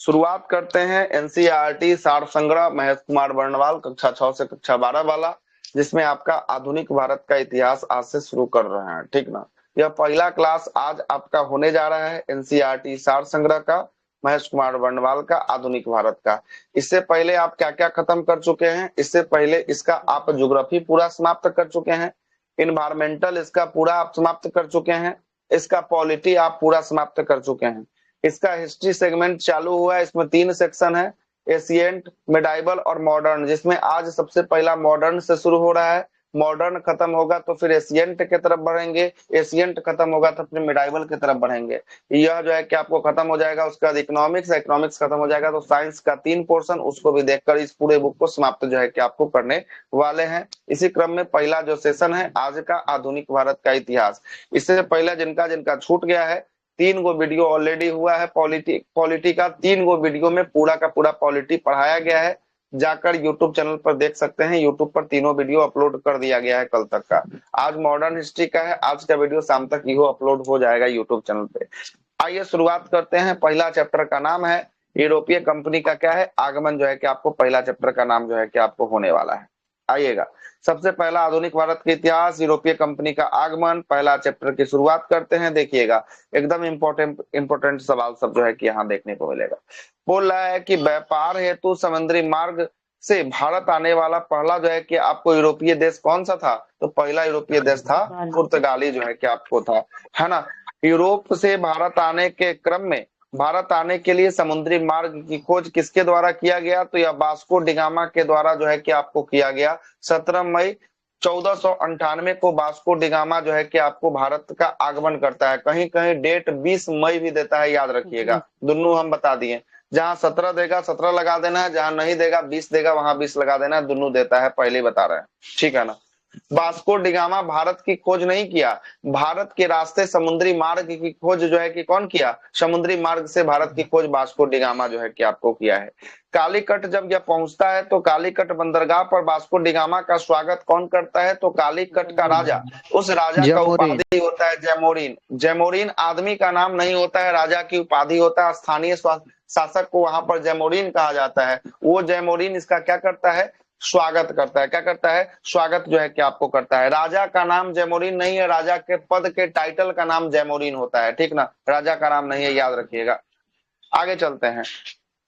शुरुआत करते हैं एनसीईआरटी सार संग्रह महेश कुमार वर्णवाल कक्षा 6 से कक्षा 12 वाला, जिसमें आपका आधुनिक भारत का इतिहास आज से शुरू कर रहे हैं। ठीक ना, यह पहला क्लास आज आपका होने जा रहा है एनसीईआरटी सार संग्रह का, महेश कुमार वर्णवाल का, आधुनिक भारत का। इससे पहले आप क्या क्या खत्म कर चुके हैं? इससे पहले इसका आप ज्योग्राफी पूरा समाप्त कर चुके हैं, इन्वायरमेंटल इसका पूरा आप समाप्त कर चुके हैं, इसका पॉलिटी आप पूरा समाप्त कर चुके हैं, इसका हिस्ट्री सेगमेंट चालू हुआ है। इसमें 3 सेक्शन है, एशियंट, मिडाइवल और मॉडर्न, जिसमें आज सबसे पहला मॉडर्न से शुरू हो रहा है। मॉडर्न खत्म होगा तो फिर एशियंट की तरफ बढ़ेंगे, एशियंट खत्म होगा तो फिर मिडाइवल की तरफ बढ़ेंगे। यह जो है कि आपको खत्म हो जाएगा। उसके बाद इकोनॉमिक्स, इकोनॉमिक्स खत्म हो जाएगा तो साइंस का 3 पोर्शन, उसको भी देखकर इस पूरे बुक को समाप्त जो है कि आपको करने वाले हैं। इसी क्रम में पहला जो सेशन है आज का आधुनिक भारत का इतिहास। इससे पहले जिनका जिनका छूट गया है, 3 गो वीडियो ऑलरेडी हुआ है पॉलिटी का। 3 गो वीडियो में पूरा का पूरा पॉलिटी पढ़ाया गया है, जाकर यूट्यूब चैनल पर देख सकते हैं। यूट्यूब पर तीनों वीडियो अपलोड कर दिया गया है कल तक का। आज मॉडर्न हिस्ट्री का है, आज का वीडियो शाम तक इहो अपलोड हो जाएगा यूट्यूब चैनल पे। आइए शुरुआत करते हैं। पहला चैप्टर का नाम है यूरोपीय कंपनी का क्या है आगमन, जो है कि आपको पहला चैप्टर का नाम जो है कि आपको होने वाला है। आइएगा, सबसे पहला आधुनिक भारत का इतिहास, यूरोपीय कंपनी का आगमन, पहला चैप्टर की शुरुआत करते हैं। देखिएगा, एकदम इंपोर्टेंट सवाल सब जो है कि यहाँ देखने को मिलेगा। बोल रहा है कि व्यापार हेतु समुद्री मार्ग से भारत आने वाला पहला जो है कि आपको यूरोपीय देश कौन सा था? तो पहला यूरोपीय देश था पुर्तगाली जो है कि आपको था, है ना। यूरोप से भारत आने के क्रम में, भारत आने के लिए समुद्री मार्ग की खोज किसके द्वारा किया गया? तो यह वास्को डिगामा के द्वारा जो है कि आपको किया गया। 17 मई 1498 को वास्को डिगामा जो है कि आपको भारत का आगमन करता है। कहीं कहीं डेट 20 मई भी देता है, याद रखिएगा। दोनों हम बता दिए, जहां 17 देगा 17 लगा देना है, जहां नहीं देगा 20 देगा वहां 20 लगा देना है। दोनों देता है, पहले ही बता रहे हैं, ठीक है ना। वास्को डिगामा भारत की खोज नहीं किया, भारत के रास्ते समुद्री मार्ग की खोज जो है कि कौन किया? समुद्री मार्ग से भारत की खोज वास्को डिगामा जो है कि आपको किया है। कालीकट जब यह पहुंचता है तो कालीकट बंदरगाह पर वास्को डिगामा का स्वागत कौन करता है? तो कालीकट का राजा, उस राजा का उपाधि होता है जयमोरिन। जयमोरिन आदमी का नाम नहीं होता है, राजा की उपाधि होता है। स्थानीय शासक को वहां पर जयमोरिन कहा जाता है। वो जयमोरिन इसका क्या करता है? स्वागत करता है। क्या करता है? स्वागत जो है कि आपको करता है। राजा का नाम जयमोरिन नहीं है, राजा के पद के टाइटल का नाम जयमोरिन होता है, ठीक ना। राजा का नाम नहीं है, याद रखिएगा। आगे चलते हैं।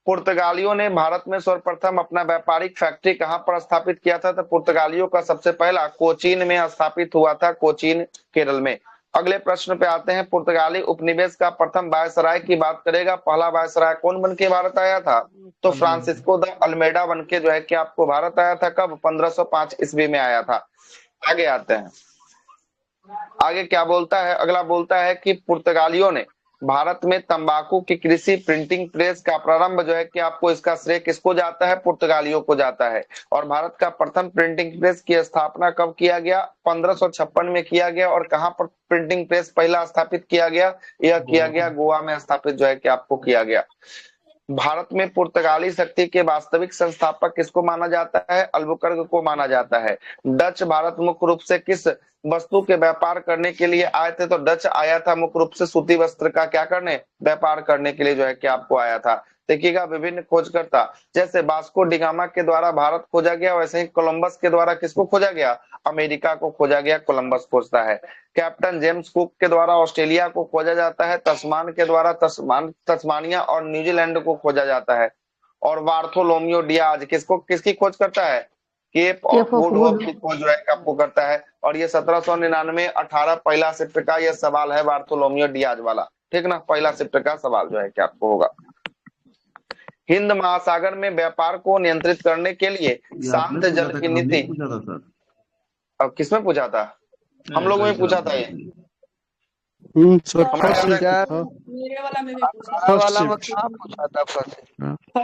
पुर्तगालियों ने भारत में सर्वप्रथम अपना व्यापारिक फैक्ट्री कहां पर स्थापित किया था? तो पुर्तगालियों का सबसे पहला कोचीन में स्थापित हुआ था, कोचीन केरल में। अगले प्रश्न पे आते हैं। पुर्तगाली उपनिवेश का प्रथम वायसराय की बात करेगा। पहला वायसराय कौन बन के भारत आया था? तो फ्रांसिस्को द अल्मेडा बन के जो है कि आपको भारत आया था। कब? 1505 ईस्वी में आया था। आगे आते हैं, आगे क्या बोलता है? अगला बोलता है कि पुर्तगालियों ने भारत में तंबाकू की कृषि, प्रिंटिंग प्रेस का प्रारंभ जो है कि आपको इसका श्रेय किसको जाता है? पुर्तगालियों को जाता है। और भारत का प्रथम प्रिंटिंग प्रेस की स्थापना कब किया गया? 1556 में किया गया। और कहां पर प्रिंटिंग प्रेस पहला स्थापित किया गया? यह किया गया गोवा में स्थापित जो है कि आपको किया गया। भारत में पुर्तगाली शक्ति के वास्तविक संस्थापक किसको माना जाता है? अल्बुकर्क को माना जाता है। डच भारत मुख्य रूप से किस वस्तु के व्यापार करने के लिए आए थे? तो डच आया था मुख्य रूप से सूती वस्त्र का क्या करने? व्यापार करने के लिए जो है कि आपको आया था। देखिएगा, विभिन्न खोजकर्ता, जैसे वास्को डिगामा के द्वारा भारत खोजा गया, वैसे ही कोलंबस के द्वारा किसको खोजा गया? अमेरिका को खोजा गया। कोलंबस खोजता है। कैप्टन जेम्स कुक के द्वारा ऑस्ट्रेलिया को खोजा जाता है। तस्मान के द्वारा तस्मानिया और न्यूजीलैंड को खोजा जाता है। और बार्थोलोमियो डियाज किसकी खोज करता है? केप ऑफ गुड होप की खोज जो है आपको करता है। और ये 1799 18 पहला शिफ्ट का यह सवाल है, बार्थोलोमियो डियाज वाला, ठीक ना। पहला शिफ्ट का सवाल जो है कि आपको होगा। हिंद महासागर में व्यापार को नियंत्रित करने के लिए शांत जल की नीति। अब किसमें पूछा था? हम लोग में पूछा था ये। मेरे वाला में भी पूछा वाला में कहाँ पूछा था?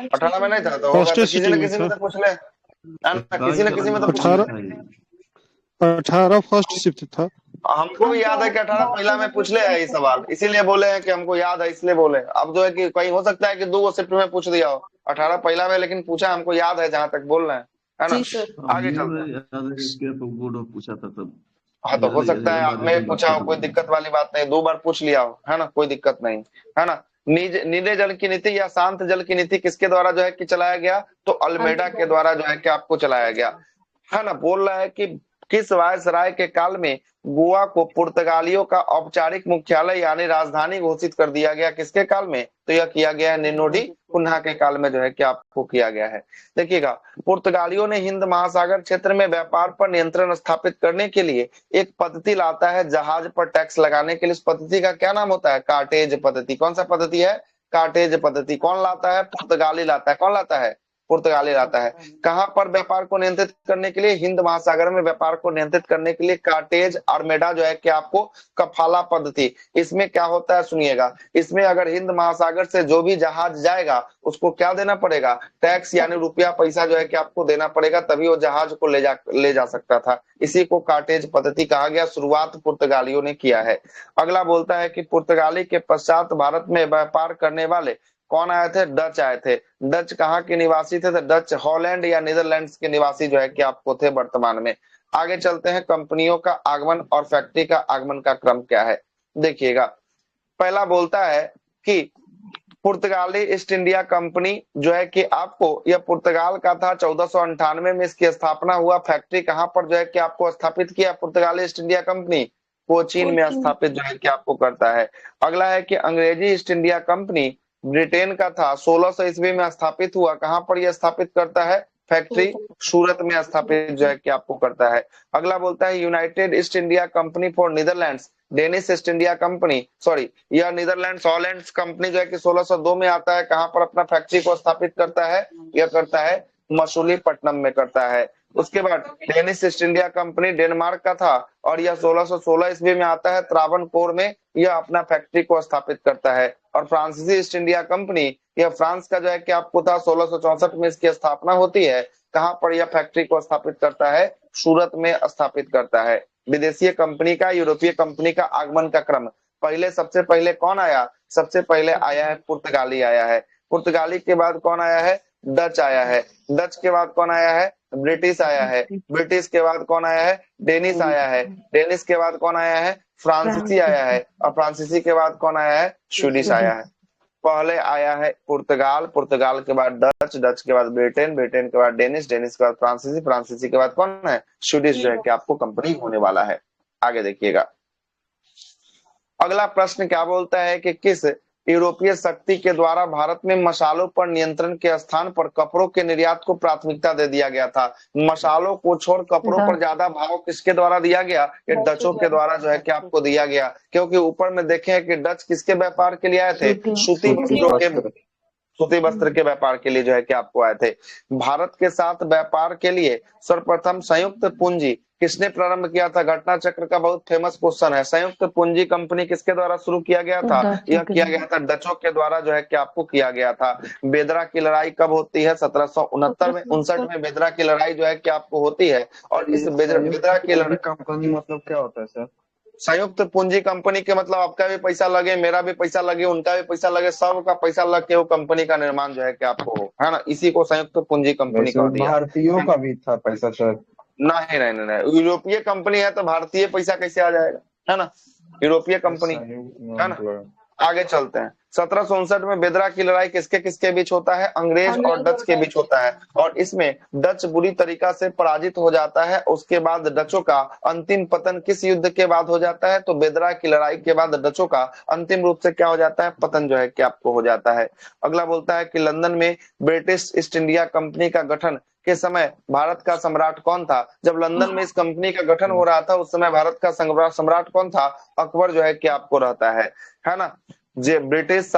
18 में नहीं था तो होगा, तो किसी न किसी में तो पूछ ले, किसी न किसी में तो पूछ ले। 18 फर्स्ट शिफ्ट था। हमको भी याद है कि 18 पहला में पूछ ले है ये सवाल, इसीलिए बोले हैं कि हमको याद है इसलिए बोले। अब जो है कि कहीं हो सकता है कि 2 शिफ्ट में पूछ दिया हो, 18 पहला में, लेकिन पूछा हमको याद है जहां तक बोल रहे हैं, है ना। आगे चलते पूछा था तब। हाँ, तो हो सकता है आप में पूछा हो, कोई दिक्कत वाली बात नहीं, 2 बार पूछ लिया हो, है ना, कोई दिक्कत नहीं, है ना। नीले जल की नीति या शांत जल की नीति किसके द्वारा जो है कि चलाया गया? तो अल्मेडा के द्वारा जो है कि आपको चलाया गया है ना। बोल रहा है कि किस वायसराय के काल में गोवा को पुर्तगालियों का औपचारिक मुख्यालय यानी राजधानी घोषित कर दिया गया? किसके काल में? तो यह किया गया है निनोडी कुन्हा के काल में जो है कि आपको किया गया है। देखिएगा, पुर्तगालियों ने हिंद महासागर क्षेत्र में व्यापार पर नियंत्रण स्थापित करने के लिए एक पद्धति लाता है जहाज पर टैक्स लगाने के लिए। इस पद्धति का क्या नाम होता है? कार्टेज पद्धति। कौन सा पद्धति है? कार्टेज पद्धति। कौन लाता है? पुर्तगाली लाता है। कौन लाता है? पुर्तगाली लाता है। कहां पर व्यापार को नियंत्रित करने के लिए? हिंद महासागर में व्यापार को नियंत्रित करने के लिए कार्टेज आर्मेडा जो है कि आपको कफाला पद्धति। इसमें क्या होता है सुनिएगा, इसमें अगर हिंद महासागर से जो भी जहाज जाएगा उसको क्या देना पड़ेगा? टैक्स यानी रुपया पैसा जो है कि आपको देना पड़ेगा, तभी वो जहाज को ले जा सकता था। इसी को कार्टेज पद्धति कहा गया। शुरुआत पुर्तगालियों ने किया है। अगला बोलता है कि पुर्तगाली के पश्चात भारत में व्यापार करने वाले कौन आए थे? डच आए थे। डच कहाँ के निवासी थे? तो डच हॉलैंड या नीदरलैंड्स के निवासी जो है कि आपको थे वर्तमान में। आगे चलते हैं, कंपनियों का आगमन और फैक्ट्री का आगमन का क्रम क्या है? देखिएगा, पहला बोलता है कि पुर्तगाली ईस्ट इंडिया कंपनी जो है कि आपको, यह पुर्तगाल का था। 1498 में इसकी स्थापना हुआ। फैक्ट्री कहां पर जो है कि आपको स्थापित किया पुर्तगाली ईस्ट इंडिया कंपनी? कोचीन में स्थापित जो है कि आपको करता है। अगला है कि अंग्रेजी ईस्ट इंडिया कंपनी ब्रिटेन का था, 1600 ईस्वी में स्थापित हुआ। कहां पर यह स्थापित करता है? फैक्ट्री सूरत में स्थापित जो है कि आपको करता है। अगला बोलता है United east India company for Netherlands, Danish east India company, sorry यह नीदरलैंड्स हॉलैंड्स कंपनी जो है कि 1602 में आता है। कहां पर अपना फैक्ट्री को स्थापित करता है? यह करता है मसूलीपट्टनम में करता है। उसके बाद Danish east India company Denmark का था और यह 1616 ईस्वी में आता है। त्रावणकोर में यह अपना फैक्ट्री को स्थापित करता है। और फ्रांसीसी ईस्ट इंडिया कंपनी, यह फ्रांस का जो है कि आपको था। 1664 में इसकी स्थापना होती है। कहां पर यह फैक्ट्री को स्थापित करता है? सूरत में स्थापित करता है। विदेशी कंपनी का, यूरोपीय कंपनी का आगमन का क्रम, पहले सबसे पहले कौन आया? सबसे पहले आया है पुर्तगाली आया है। पुर्तगाली के बाद कौन आया है? डच आया है। डच के बाद कौन आया है? ब्रिटिश आया है। ब्रिटिश के बाद कौन आया है? डेनिश आया है। डेनिश के बाद कौन आया है? फ्रांसीसी आया है। और फ्रांसीसी के बाद कौन आया है? स्वीडिश आया है। पहले आया है पुर्तगाल, पुर्तगाल के बाद डच, डच के बाद ब्रिटेन, ब्रिटेन के बाद डेनिश, डेनिश के बाद फ्रांसीसी, फ्रांसीसी के बाद कौन है? स्वीडिश जो है कि आपको कंपनी होने वाला है। आगे देखिएगा, अगला प्रश्न क्या बोलता है कि किस यूरोपीय शक्ति के द्वारा भारत में मसालों पर नियंत्रण के स्थान पर कपड़ों के निर्यात को प्राथमिकता दे दिया गया था? मसालों को छोड़ कपड़ों पर ज्यादा भाव किसके द्वारा दिया गया? ये डचों के द्वारा जो है कि आपको दिया गया। क्योंकि ऊपर में देखें कि डच किसके व्यापार के लिए आए थे? सूती वस्त्रों के, सूती वस्त्र के व्यापार के लिए जो है कि आपको आए थे। भारत के साथ व्यापार के लिए सर्वप्रथम संयुक्त पूंजी किसने प्रारंभ किया था? घटना चक्र का बहुत फेमस क्वेश्चन है। संयुक्त पूंजी कंपनी किसके द्वारा शुरू किया गया था? यह किया गया था डचों के द्वारा जो है कि आपको किया गया था। बेदरा की लड़ाई कब होती है? 1769 में, 59 में बेदरा की लड़ाई जो है कि आपको होती है। और इस बेदरा की लड़ाई कंपनी मतलब क्या होता है सर? संयुक्त पूंजी कंपनी के मतलब आपका भी पैसा लगे, मेरा भी पैसा लगे, उनका भी पैसा लगे, सबका पैसा लग के वो कंपनी का निर्माण जो है कि आपको हो, है ना। इसी को संयुक्त पूंजी कंपनी कह दिया। भारतीयों का भी था पैसा सर? नहीं नहीं नहीं, नहीं। यूरोपीय कंपनी है तो भारतीय पैसा कैसे आ जाएगा, है ना। यूरोपीय कंपनी है ना। आगे चलते हैं, 1759 में बेदरा की लड़ाई किसके किसके बीच होता है? अंग्रेज और डच के बीच होता है। और इसमें डच बुरी तरीका से पराजित हो जाता है। उसके बाद डचों का अंतिम पतन किस युद्ध के बाद हो जाता है? तो बेदरा की लड़ाई के बाद डचों का अंतिम रूप से क्या हो जाता है? पतन जो है कि आपको हो जाता है। अगला बोलता है कि लंदन में ब्रिटिश ईस्ट इंडिया कंपनी का गठन के समय भारत का सम्राट कौन था? जब लंदन में इस कंपनी का गठन हो रहा था उस समय भारत का सम्राट कौन था? अकबर जो है कि आपको रहता है ना। ब्रिटिश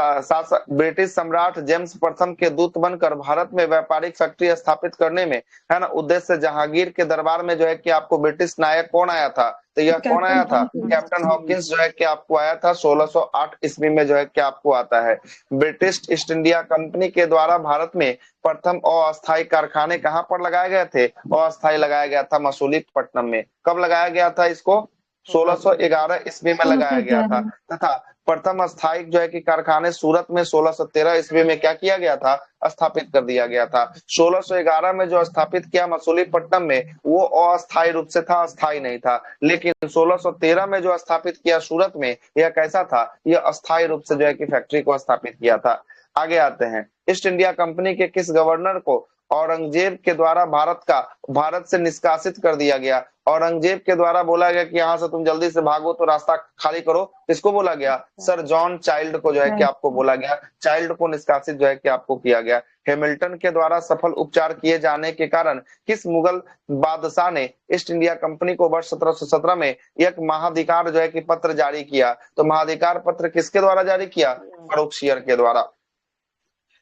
सम्राट जेम्स प्रथम के दूत बनकर भारत में व्यापारिक फैक्ट्री स्थापित करने में, है ना, उद्देश्य जहांगीर के दरबार में जो है कि आपको ब्रिटिश नायक कौन आया था? तो यह कौन आया था? कैप्टन हॉकिंस जो है कि आपको आया था। 1608 ईस्वी में जो है कि आपको आता है। ब्रिटिश ईस्ट इंडिया कंपनी के द्वारा भारत में प्रथम अस्थायी कारखाने कहां पर लगाए गए थे? अस्थायी लगाया गया था मसूलीपट्टनम में। कब लगाया गया था इसको? 1611 ईस्वी में लगाया गया था तथा प्रथम स्थायी जो है कि कारखाने सूरत में 1613 ईस्वी में क्या किया गया था, स्थापित कर दिया गया था। 1611 में जो स्थापित किया मसूलीपट्टनम में, वो अस्थायी रूप से था, अस्थायी नहीं था। लेकिन 1613 में जो स्थापित किया सूरत में, यह कैसा था, यह अस्थायी रूप से जो है कि फैक्ट्री को स्थापित किया था। आगे आते हैं, ईस्ट इंडिया कंपनी के किस गवर्नर को औरंगजेब के द्वारा भारत से निष्कासित कर दिया गया? औरंगजेब के द्वारा बोला गया कि यहाँ से तुम जल्दी से भागो तो रास्ता खाली करो। किसको बोला गया? सर जॉन चाइल्ड को जो है कि आपको बोला गया, चाइल्ड को निष्कासित जो है कि आपको किया गया। हैमिल्टन के द्वारा सफल उपचार किए जाने के कारण किस मुगल बादशाह ने ईस्ट इंडिया कंपनी को वर्ष 1717 में एक महाधिकार जो है कि पत्र जारी किया? तो महाधिकार पत्र किसके द्वारा जारी किया? फर्रुखसियर के द्वारा।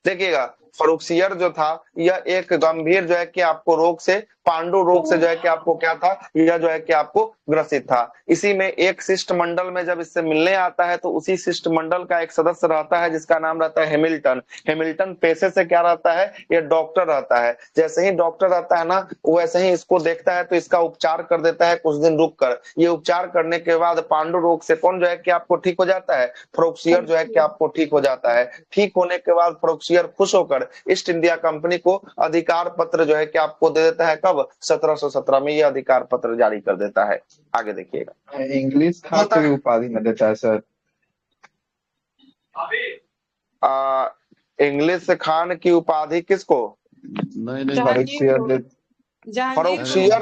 देखिएगा, फर्रुखसियर जो था, यह एक गंभीर जो है कि आपको रोग से, पांडु रोग से जो है कि आपको क्या था, यह जो है कि आपको ग्रसित था। इसी में एक शिष्टमंडल में जब इससे मिलने आता है तो उसी शिष्टमंडल का एक सदस्य रहता है जिसका नाम रहता है हैमिल्टन। हैमिल्टन पेशे से क्या रहता है? यह डॉक्टर रहता है। जैसे ही डॉक्टर रहता है ना, वैसे ही इसको देखता है तो इसका उपचार कर देता है कुछ दिन रुक कर। ये उपचार करने के बाद पांडु रोग से कौन जो है कि आपको ठीक हो जाता है? फर्रुखसियर जो है कि आपको ठीक हो जाता है। ठीक होने के बाद फर्रुखसियर खुश होकर ईस्ट इंडिया कंपनी को अधिकार पत्र जो है कि आपको दे देता है। कब? 1717 में यह अधिकार पत्र जारी कर देता है। आगे देखिएगा, इंग्लिश खान की उपाधि में देता है सर। इंग्लिश खान की उपाधि किसको? नहीं फर्रुखसियर।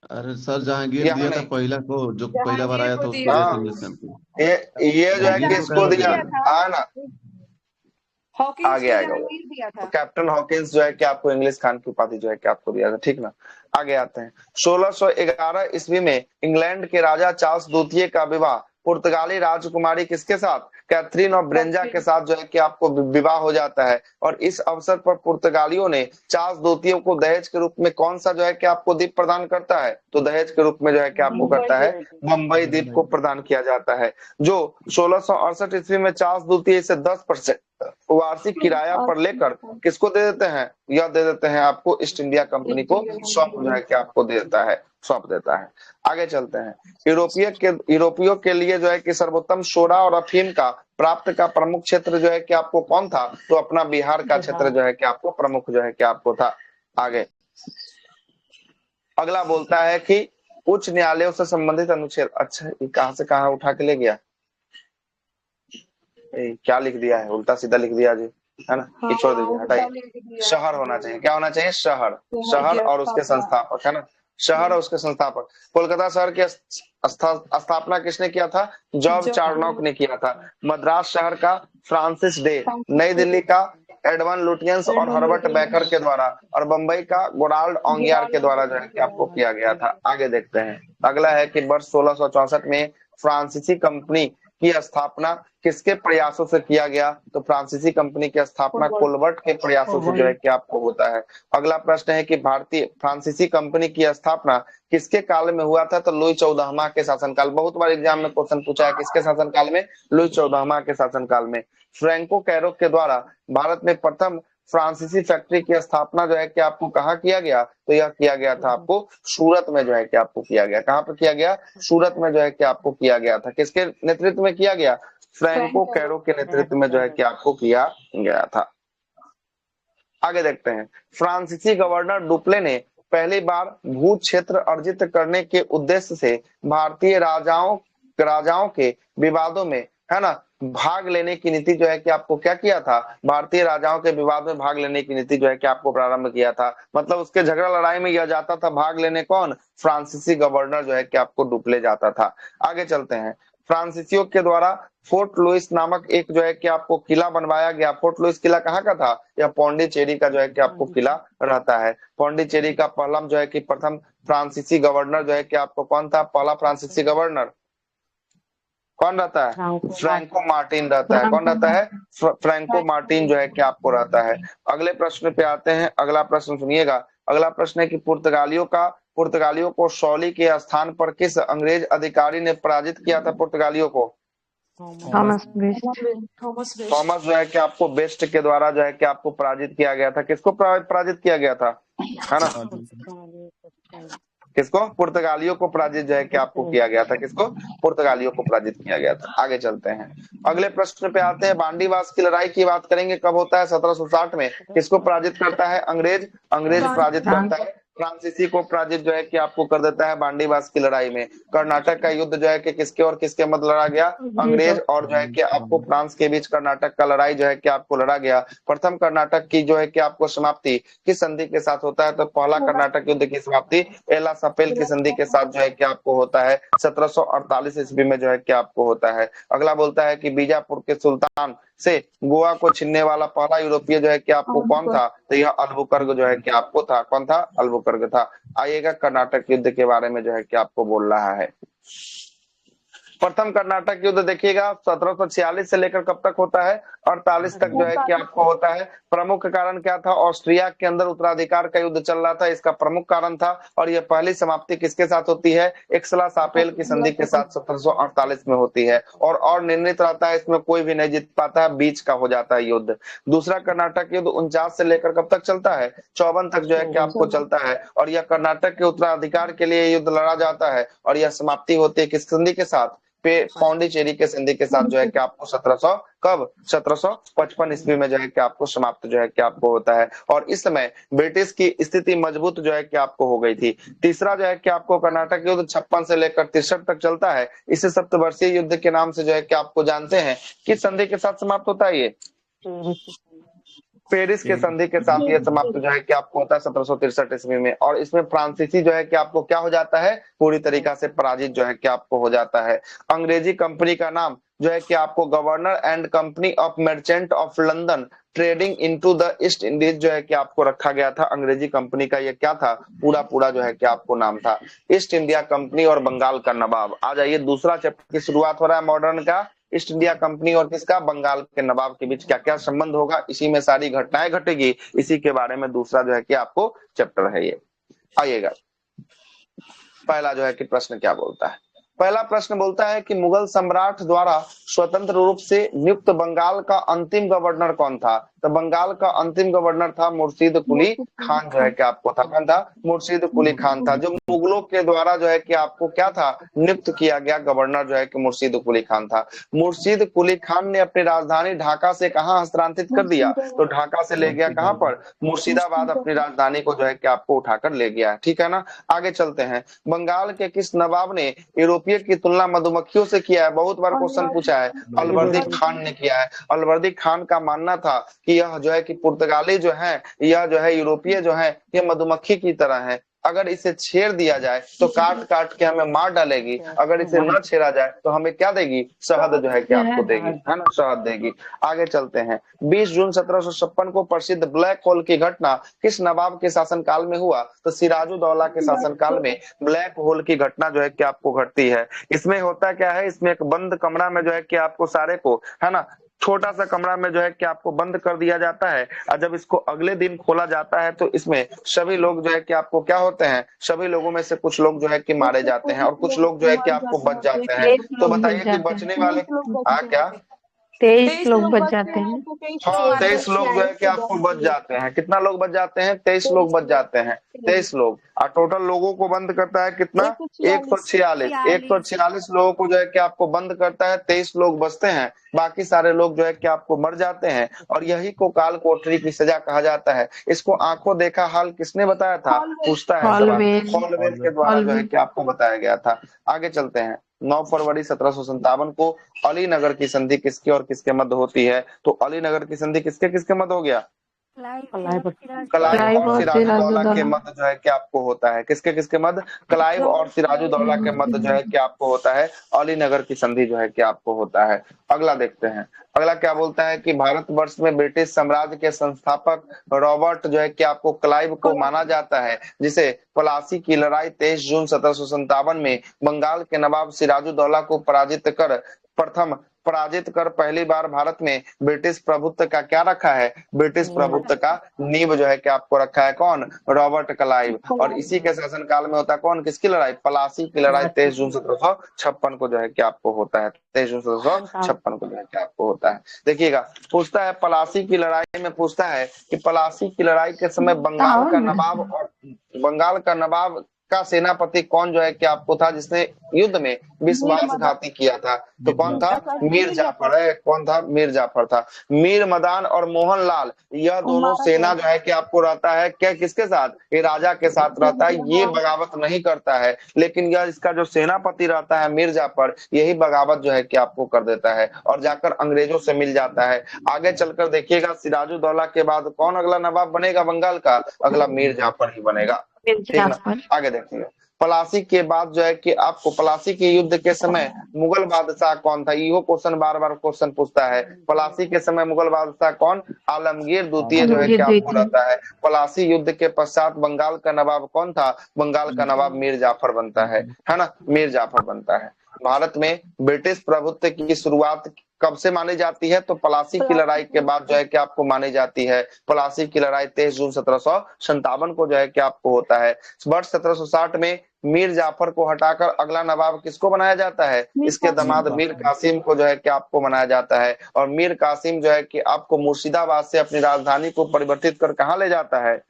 अरे सर जहांगीर दिया था पहला को, जो पहला बार आया था उसको दिया था इंग्लिश खान को। ये जो है कि इसको दिया ना, आगे आएगा तो कैप्टन हॉकिंस जो है कि आपको इंग्लिश खान की उपाधि जो है कि आपको दिया था, ठीक ना। आगे आते हैं, 1611 ईस्वी में इंग्लैंड के राजा चार्ल्स द्वितीय का विवाह पुर्तगाली राजकुमारी किसके साथ? कैथरीन ऑफ ब्रेंजा के साथ जो है कि आपको विवाह हो जाता है। और इस अवसर पर पुर्तगालियों ने चार्ल्स द्वितीय को दहेज के रूप में कौन सा जो है कि आपको द्वीप प्रदान करता है? तो दहेज के रूप में जो है कि आपको करता है, बम्बई द्वीप को प्रदान किया जाता है, जो 1668 ईस्वी में चार्ल्स द्वितीय से 10% वार्षिक किराया पर लेकर किसको दे देते हैं? यह दे देते हैं आपको ईस्ट इंडिया कंपनी को, सौंप जो है कि आपको दे देता है, सौंप देता है। आगे चलते हैं, यूरोपियों के लिए जो है कि सर्वोत्तम सोडा और अफीम का प्राप्त का प्रमुख क्षेत्र जो है कि आपको कौन था? तो अपना बिहार का क्षेत्र जो है कि आपको प्रमुख जो है कि आपको था। आगे अगला बोलता है कि उच्च न्यायालयों से संबंधित अनुच्छेद। अच्छा, ये कहां से कहां उठा के ले गया? क्या लिख दिया है? उल्टा सीधा लिख दिया जी, है ना। ये छोड़ दीजिए, हटाइए। शहर होना चाहिए, क्या होना चाहिए? शहर। शहर और उसके संस्थापक, है ना, शहर और उसके संस्थापक। कोलकाता शहर की स्थापना किसने किया था? जॉर्ज चार्नोक ने किया था। मद्रास शहर का फ्रांसिस डे, नई दिल्ली का एडवन लुटियंस और हर्बर्ट बेकर के द्वारा, और बंबई का गोराल्ड ओंगियार के द्वारा जो है कि आपको किया गया था। आगे देखते हैं, अगला है कि वर्ष 1664 में फ्रांसीसी कंपनी की स्थापना किसके प्रयासों से किया गया? तो फ्रांसीसी कंपनी की स्थापना कोलबर्ट के प्रयासों से जो है कि आपको होता है। अगला प्रश्न है कि भारतीय फ्रांसीसी कंपनी की स्थापना किसके काल में हुआ था? तो लुई 14वां के शासनकाल। बहुत बार एग्जाम में क्वेश्चन पूछा है, किसके शासनकाल में? लुई 14वां के शासनकाल में। फ्रैंको कैरो के द्वारा भारत में प्रथम फ्रांसीसी फैक्ट्री की स्थापना जो है कि आपको कहाँ किया गया? तो यह किया गया था आपको सूरत में जो है कि आपको किया गया। कहाँ पर किया गया? सूरत में जो है कि आपको किया गया था। किसके नेतृत्व में किया गया? फ्रैंको कैरो के नेतृत्व में जो है कि आपको किया गया था। आगे देखते हैं, फ्रांसीसी गवर्नर डुप्ले ने पहली बार भू क्षेत्र अर्जित करने के उद्देश्य से भारतीय राजाओं के विवादों में, है ना, भाग लेने की नीति जो है कि आपको क्या किया था? भारतीय राजाओं के विवाद में भाग लेने की नीति जो है कि आपको प्रारंभ किया था। मतलब उसके झगड़ा लड़ाई में यह जाता था भाग लेने, कौन? फ्रांसीसी गवर्नर जो है कि आपको डुप्ले जाता था। आगे चलते हैं, फ्रांसीसियों के द्वारा फोर्ट लुइस नामक एक जो है कि आपको किला बनवाया गया। फोर्ट लुइस किला कहाँ का था? यह पौंडीचेरी का जो है कि आपको किला रहता है। पौंडीचेरी का पहला जो है कि प्रथम फ्रांसीसी गवर्नर जो है कि आपको कौन था? पहला फ्रांसीसी गवर्नर कौन रहता है? फ्रैंको मार्टिन रहता है। कौन रहता है? फ्रैंको मार्टिन जो है कि आपको रहता है। अगले प्रश्न पे आते हैं, अगला प्रश्न सुनिएगा। अगला प्रश्न है कि पुर्तगालियों को सौली के स्थान पर किस अंग्रेज अधिकारी ने पराजित किया था? पुर्तगालियों को थॉमस जो है कि आपको बेस्ट के द्वारा जो है कि आपको पराजित किया गया था। किसको पराजित किया गया था? है ना, किसको? पुर्तगालियों को पराजित जो है कि आपको किया गया था। किसको? पुर्तगालियों को पराजित किया गया था। आगे चलते हैं, अगले प्रश्न पे आते हैं। बांडीवास की लड़ाई की बात करेंगे, कब होता है? 1760 में। किसको पराजित करता है? अंग्रेज पराजित करता है, फ्रांसीसी को पराजित जो है कि आपको कर देता है बांडीवास की लड़ाई में। कर्नाटक का युद्ध जो है कि किसके और किसके मध्य लड़ा गया? अंग्रेज और जो है कि आपको फ्रांस के बीच कर्नाटक का लड़ाई जो है कि आपको लड़ा गया। प्रथम कर्नाटक की जो है कि आपको समाप्ति किस संधि के साथ होता है? तो पहला कर्नाटक युद्ध की समाप्ति एला सपेल की संधि के साथ जो है कि आपको होता है 1748 ईस्वी में जो है कि आपको होता है। अगला बोलता है कि बीजापुर के सुल्तान से गोवा को छीनने वाला पहला यूरोपीय जो है कि आपको कौन था? तो यह अल्बुकर्क जो है कि आपको था। कौन था? अल्बुकर्क था। आइएगा, कर्नाटक युद्ध के बारे में जो है कि आपको बोल रहा है। प्रथम कर्नाटक युद्ध देखिएगा 1746 से लेकर कब तक होता है? 48 तक जो है कि आपको होता है। प्रमुख कारण क्या था? ऑस्ट्रिया के अंदर उत्तराधिकार का युद्ध चल रहा था, इसका प्रमुख कारण था। और यह पहली समाप्ति किसके साथ होती है? एक्सला सापेल की संधि के साथ 1748 में होती है। और निर्णित रहता है, इसमें कोई भी नहीं जीत पाता है, बीच का हो जाता है युद्ध। दूसरा कर्नाटक युद्ध 49 से लेकर कब तक चलता है? 54 तक जो है कि आपको चलता है। और यह कर्नाटक के उत्तराधिकार के लिए युद्ध लड़ा जाता है। और यह समाप्ति होती है किस संधि के साथ? पौंडीचेरी के संधि के साथ जो है कि आपको 1700 कब? 1755 ईस्वी में जो है कि आपको समाप्त जो है कि आपको होता है। और इस समय ब्रिटिश की स्थिति मजबूत जो है कि आपको हो गई थी। तीसरा जो है कि आपको कर्नाटक युद्ध 56 से लेकर 63 तक चलता है। इसे सप्तवर्षीय युद्ध के नाम से जो है कि आपको जानते हैं। किस संधि के साथ समाप्त होता है ये? पेरिस के संधि के साथ यह समाप्त जो है कि आपको होता है 1763 ईस्वी में। और इसमें फ्रांसीसी जो है कि आपको क्या हो जाता है? पूरी तरीका से पराजित जो है कि आपको हो जाता है। अंग्रेजी कंपनी का नाम जो है कि आपको governor and company of merchant of London trading into the east Indies जो है कि आपको रखा गया था। अंग्रेजी कंपनी का ये क्या था? पूरा जो है कि आपको नाम था। ईस्ट इंडिया कंपनी और बंगाल का नवाब। आ जाइए, दूसरा चैप्टर की शुरुआत हो रहा है मॉडर्न का। ईस्ट इंडिया कंपनी और किसका? बंगाल के नवाब के बीच क्या क्या संबंध होगा, इसी में सारी घटनाएं घटेगी, इसी के बारे में दूसरा जो है कि आपको चैप्टर है ये। आइएगा, पहला जो है कि प्रश्न क्या बोलता है? पहला प्रश्न बोलता है कि मुगल सम्राट द्वारा स्वतंत्र रूप से नियुक्त बंगाल का अंतिम गवर्नर कौन था? तो बंगाल का अंतिम गवर्नर था मुर्शीद कुली खान जो है कि आपको था। कौन था? मुर्शीद कुली खान था, जो मुगलों के द्वारा जो है कि आपको क्या था? नियुक्त किया गया गवर्नर जो है कि मुर्शीद कुली खान था। मुर्शीद कुली खान ने अपनी राजधानी ढाका से कहाँ हस्तांतरित कर दिया? तो ढाका से ले गया कहाँ पर? मुर्शिदाबाद अपनी राजधानी को जो है कि आपको उठाकर ले गया। ठीक है ना? आगे चलते हैं। बंगाल के किस नवाब ने यूरोपीय की तुलना मधुमक्खियों से किया है? बहुत बार क्वेश्चन पूछा है। अलवर्दी खान ने किया है। अलवर्दी खान का मानना था कि यह जो है कि पुर्तगाली जो है, यह जो है यूरोपीय जो है, ये मधुमक्खी की तरह है। अगर इसे छेड़ दिया जाए तो काट काट के हमें मार डालेगी, अगर इसे न छेड़ा जाए तो हमें क्या देगी? शहद जो है कि आपको देगी, है ना? शहद देगी। आगे चलते हैं। 20 जून 1756 को प्रसिद्ध ब्लैक होल की घटना किस नवाब के शासनकाल में हुआ? तो सिराजुद्दौला के शासनकाल में ब्लैक होल की घटना जो है कि आपको घटती है। इसमें होता क्या है? इसमें एक बंद कमरा में जो है कि आपको सारे को, है ना, छोटा सा कमरा में जो है कि आपको बंद कर दिया जाता है। और जब इसको अगले दिन खोला जाता है तो इसमें सभी लोग जो है कि आपको क्या होते हैं? सभी लोगों में से कुछ लोग जो है कि मारे जाते हैं और कुछ लोग जो है कि आपको बच जाते हैं। तो बताइए कि बचने वाले क्या? 23 लोग बच जाते हैं। हाँ, 23 लोग जो है कि आपको बच जाते हैं। कितना लोग बच जाते हैं? 23 लोग बच जाते हैं। 23 लोग। और टोटल लोगों को बंद करता है कितना? 146। 146 लोगों को जो है कि आपको बंद करता है, 23 लोग बचते हैं, बाकी सारे लोग जो है कि आपको मर जाते हैं। और यही को काल कोठरी की सजा कहा जाता है। इसको आंखों देखा हाल किसने बताया था? पूछता है सवाल। हॉलवेल के द्वारा जो है कि आपको बताया गया था। आगे चलते हैं। 9 फरवरी 1757 को अलीनगर की संधि किसके और किसके मध्य होती है? तो अलीनगर की संधि किसके किसके मध्य हो गया? क्लाइव और सिराजुद्दौला के मध्य जो है कि आपको होता है। किसके किसके मध्य? क्लाइव और सिराजुद्दौला के मध्य जो है कि आपको होता है अलीनगर की संधि जो है कि आपको होता है। अगला देखते हैं। अगला क्या बोलता है कि भारतवर्ष में ब्रिटिश साम्राज्य के संस्थापक रॉबर्ट जो है कि आपको क्लाइव को माना जाता है, जिसे प्लासी की लड़ाई 23 जून 1757 में बंगाल के नवाब सिराजुद्दौला को पराजित कर पहली बार भारत में ब्रिटिश प्रभुत्व का क्या रखा है? ब्रिटिश प्रभुत्व का नींव जो है कि आपको रखा है। कौन? Robert Clive. और इसी के शासनकाल में होता है कौन? किसकी लड़ाई? प्लासी की लड़ाई 23 जून 1756 को जो है कि आपको होता है। 23 जून 1756 को जो है कि आपको होता है। देखिएगा, पूछता है प्लासी की लड़ाई में, पूछता है कि प्लासी की लड़ाई के समय बंगाल का नवाब का सेनापति कौन जो है कि आपको था जिसने युद्ध में विश्वासघाती किया था? तो कौन था? मीर जाफर है। कौन था? मीर जाफर था। मीर मदान और मोहनलाल, यह दोनों सेना जो है कि आपको रहता है क्या किसके साथ? ये राजा के साथ रहता है। ये बगावत नहीं करता है, लेकिन यह इसका जो सेनापति रहता है मीर जाफर, यही बगावत जो है कि आपको कर देता है और जाकर अंग्रेजों से मिल जाता है। आगे चलकर देखिएगा सिराजुद्दौला के बाद कौन अगला नवाब बनेगा बंगाल का? अगला मीर जाफर ही बनेगा। ठीक ना? जाफर। आगे देखिए, पलासी के बाद जो है कि आपको पलासी के युद्ध के समय मुगल बादशाह कौन था? यो क्वेश्चन बार बार क्वेश्चन पूछता है। पलासी के समय मुगल बादशाह कौन? आलमगीर द्वितीय जो है कि आपको रहता है। पलासी युद्ध के पश्चात बंगाल का नवाब कौन था? बंगाल का नवाब मीर जाफर बनता है ना? मीर जाफर बनता है। भारत में ब्रिटिश प्रभुत्व की शुरुआत कब से मानी जाती है? तो पलासी की लड़ाई के बाद जो है कि आपको मानी जाती है। पलासी की लड़ाई 23 जून 1757 को जो है कि आपको होता है। वर्ष 1760 में मीर जाफर को हटाकर अगला नवाब किसको बनाया जाता है? इसके दामाद मीर कासिम को जो है कि आपको बनाया जाता है। और मीर कासिम जो है कि आपको मुर्शिदाबाद से अपनी राजधानी को परिवर्तित कर कहाँ ले जाता है?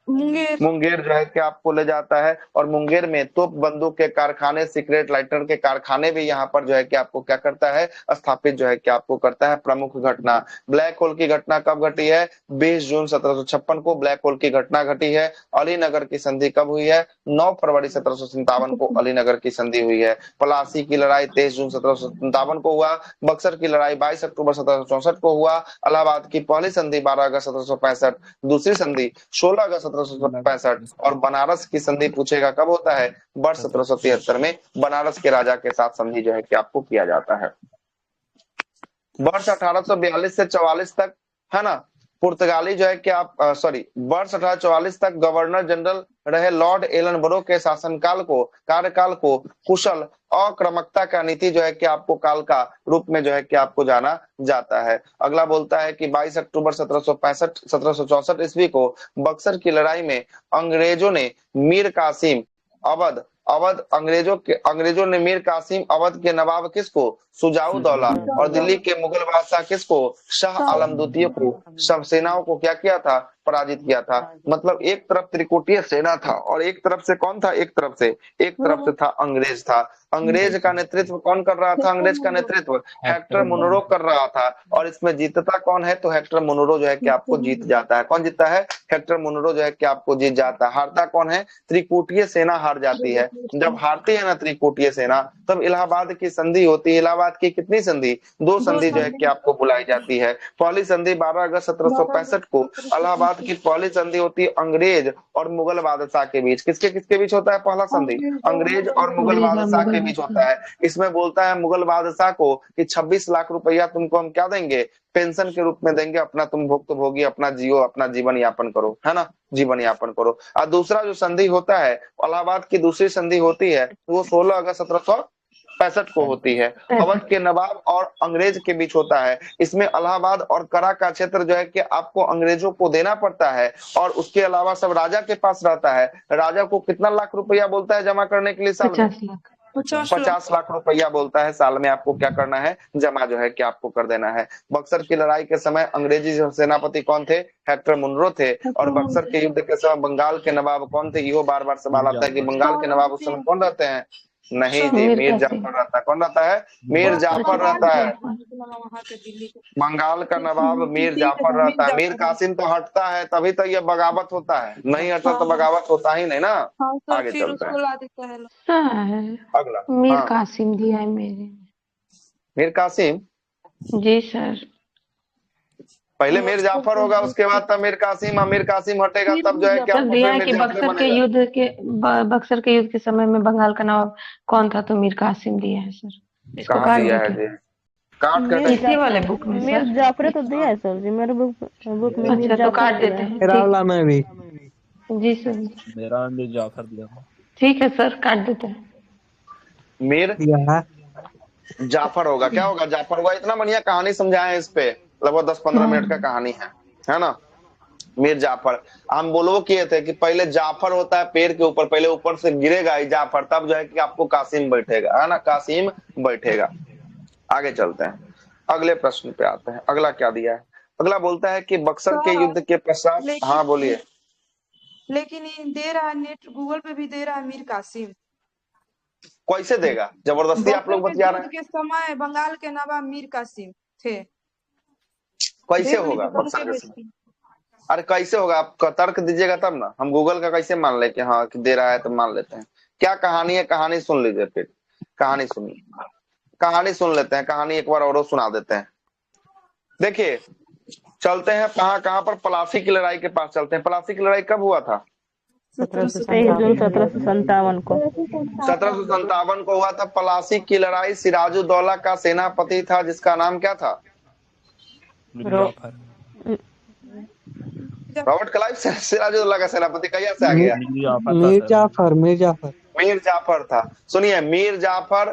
मुंगेर जो है कि आपको ले जाता है। और मुंगेर में तोप बंदूक के कारखाने, सिगरेट लाइटर के कारखाने भी यहाँ पर जो है कि आपको क्या करता है? स्थापित जो है कि आपको करता है। प्रमुख घटना, ब्लैक होल की घटना कब घटी है? 20 जून 1756 को ब्लैक होल की घटना घटी है। अलीनगर की संधि कब हुई है? 9 फरवरी 1757 को अलीनगर की संधि हुई है। पलासी की लड़ाई 23 जून 1757 को हुआ। बक्सर की लड़ाई 22 अक्टूबर 1764 को हुआ। इलाहाबाद की पहली संधि 12 अगस्त 1765, दूसरी संधि 16 अगस्त 1765 और बनारस की संधि पूछेगा कब होता है? वर्ष 1773 में बनारस के राजा के साथ संधि जो है कि आपको किया जाता है। वर्ष 1842 से 44 तक है ना, पुर्तगाली जो है कि आप वर्ष 1844 तक गवर्नर जनरल रहे लॉर्ड एलनबरो के कार्यकाल को कुशल अक्रमकता का नीति जो है कि आपको काल का रूप में जो है कि आपको जाना जाता है। अगला बोलता है कि 22 अक्टूबर 1764 ईस्वी को बक्सर की लड़ाई में अंग्रेजों ने मीर कासिम अवध अंग्रेजों ने मीर कासिम अवध के नवाब किसको? सुजाउद्दौला और दिल्ली के मुगल बादशाह किसको? शाह आलम द्वितीय को, सब सेनाओं को क्या किया था? पराजित किया था। मतलब एक तरफ त्रिकोटीय सेना था और एक तरफ से कौन था? एक तरफ से था अंग्रेज था। अंग्रेज का नेतृत्व कौन कर रहा था? अंग्रेज का नेतृत्व हेक्टर मुनरो कर रहा था। और इसमें जीतता कौन है? तो हेक्टर मुनरो जो है कि आपको जीत जाता है। कौन जीतता है? हेक्टर मुनरो जो है कि आपको जीत जाता है। हारता कौन है? त्रिकोटीय सेना हार जाती है। जब हारती है ना त्रिकोटीय सेना, तब इलाहाबाद की संधि होती है। इलाहाबाद की कितनी संधि? 2 संधि जो है कि आपको बुलाई जाती है। पहली संधि 12 अगस्त 1765 को इलाहाबाद की पहली संधि होती है अंग्रेज और मुगल बादशाह के बीच। किसके बीच होता है पहला संधि? अंग्रेज और मुगल बादशाह के बीच होता है। इसमें बोलता है मुगल बादशाह को कि 26 लाख रुपया तुमको हम क्या देंगे? पेंशन के रूप में देंगे। अपना तुम भुक्तभोगी, अपना जियो, अपना जीवन यापन करो, है ना, जीवन यापन करो। और दूसरा जो संधि होता है, इलाहाबाद की दूसरी संधि होती है, वो 16 अगस्त 1765 को होती है। अवध के नवाब और अंग्रेज के बीच होता है। इसमें इलाहाबाद और करा का क्षेत्र जो है कि आपको अंग्रेजों को देना पड़ता है और उसके अलावा सब राजा के पास रहता है। राजा को कितना लाख रुपया बोलता है जमा करने के लिए? साल में 50 लाख रुपया बोलता है। साल में आपको क्या करना है? जमा जो है कि आपको कर देना है। बक्सर की लड़ाई के समय अंग्रेजी सेनापति कौन थे? हेक्टर मुनरो थे। और बक्सर के युद्ध के समय बंगाल के नवाब कौन थे? यो बार बार सवाल आता है कि बंगाल के नवाब उस समय कौन रहते हैं? नहीं जी, मीर जाफर रहता है। कौन रहता है? मीर जाफर रहता है। बंगाल का नवाब मीर जाफर रहता है। मीर कासिम तो हटता है तभी तो ये बगावत होता है, नहीं हटता तो बगावत होता ही नहीं ना। आगे चलते हैं। अगला मीर कासिम दिया है मेरे। मीर कासिम? जी सर। पहले मीर जाफर होगा, उसके बाद तब मीर कासिम। मीर कासिम हटेगा तब जो है कि आपको दिया है कि बक्सर के युद्ध के समय में बंगाल का नवाब कौन था? तो मीर कासिम दिया है सर। इसको कहाँ दिया है जी? काट कर इसी वाले बुक में मीर जाफर तो दिया है सर जी, मेरे बुक में मीर अच्छा, तो काट देते हैं। रावला में भी जी सर, मेरा मीर जाफर दिया। ठीक है सर, काट देते हैं। मीर जाफर होगा। क्या होगा? जाफर होगा। इतना बढ़िया कहानी समझाए इस पे, लगभग 10-15 मिनट का कहानी है ना। मीर जाफर हम बोलो किए थे कि पहले जाफर होता है पेड़ के ऊपर, पहले ऊपर से गिरेगा ही जाफर, तब जो है कि आपको कासिम बैठेगा, है ना, कासिम बैठेगा। आगे चलते हैं, अगले प्रश्न पे आते हैं। अगला क्या दिया है? अगला बोलता है कि बक्सर के युद्ध के पश्चात, हाँ बोलिए। लेकिन ये दे रहा है नेट, गूगल पे भी दे रहा है मीर कासिम। कैसे देगा? जबरदस्ती आप लोग बक्सर के बतिया रहे युद्ध हैं। के समय बंगाल के नवाब मीर कासिम थे। कैसे देख होगा लीजिए, बन बक्सर के के समय? भेजती हूँ। अरे कैसे होगा? आप तर्क दीजिएगा तब ना, हम गूगल का कैसे मान ले कि हाँ कि दे रहा है तो मान लेते हैं। क्या कहानी है? कहानी सुन लीजिए फिर, कहानी सुनिए, कहानी सुन लेते हैं, कहानी एक बार और सुना देते हैं। देखिए, चलते हैं कहाँ कहाँ पर, प्लासी की लड़ाई के पास चलते हैं। प्लासी की लड़ाई कब हुआ था? 23 जून 1757 को। 1757 को हुआ था प्लासी की लड़ाई। सिराजुद्दौला का सेनापति था जिसका नाम क्या था? मीर जाफर। Robert Clive. सिराजुद्दौला का सेनापति कहिया से आ गया? मीर जाफर था मीर सर। जाफर मीर जाफर मीर जाफर था। सुनिए, मीर जाफर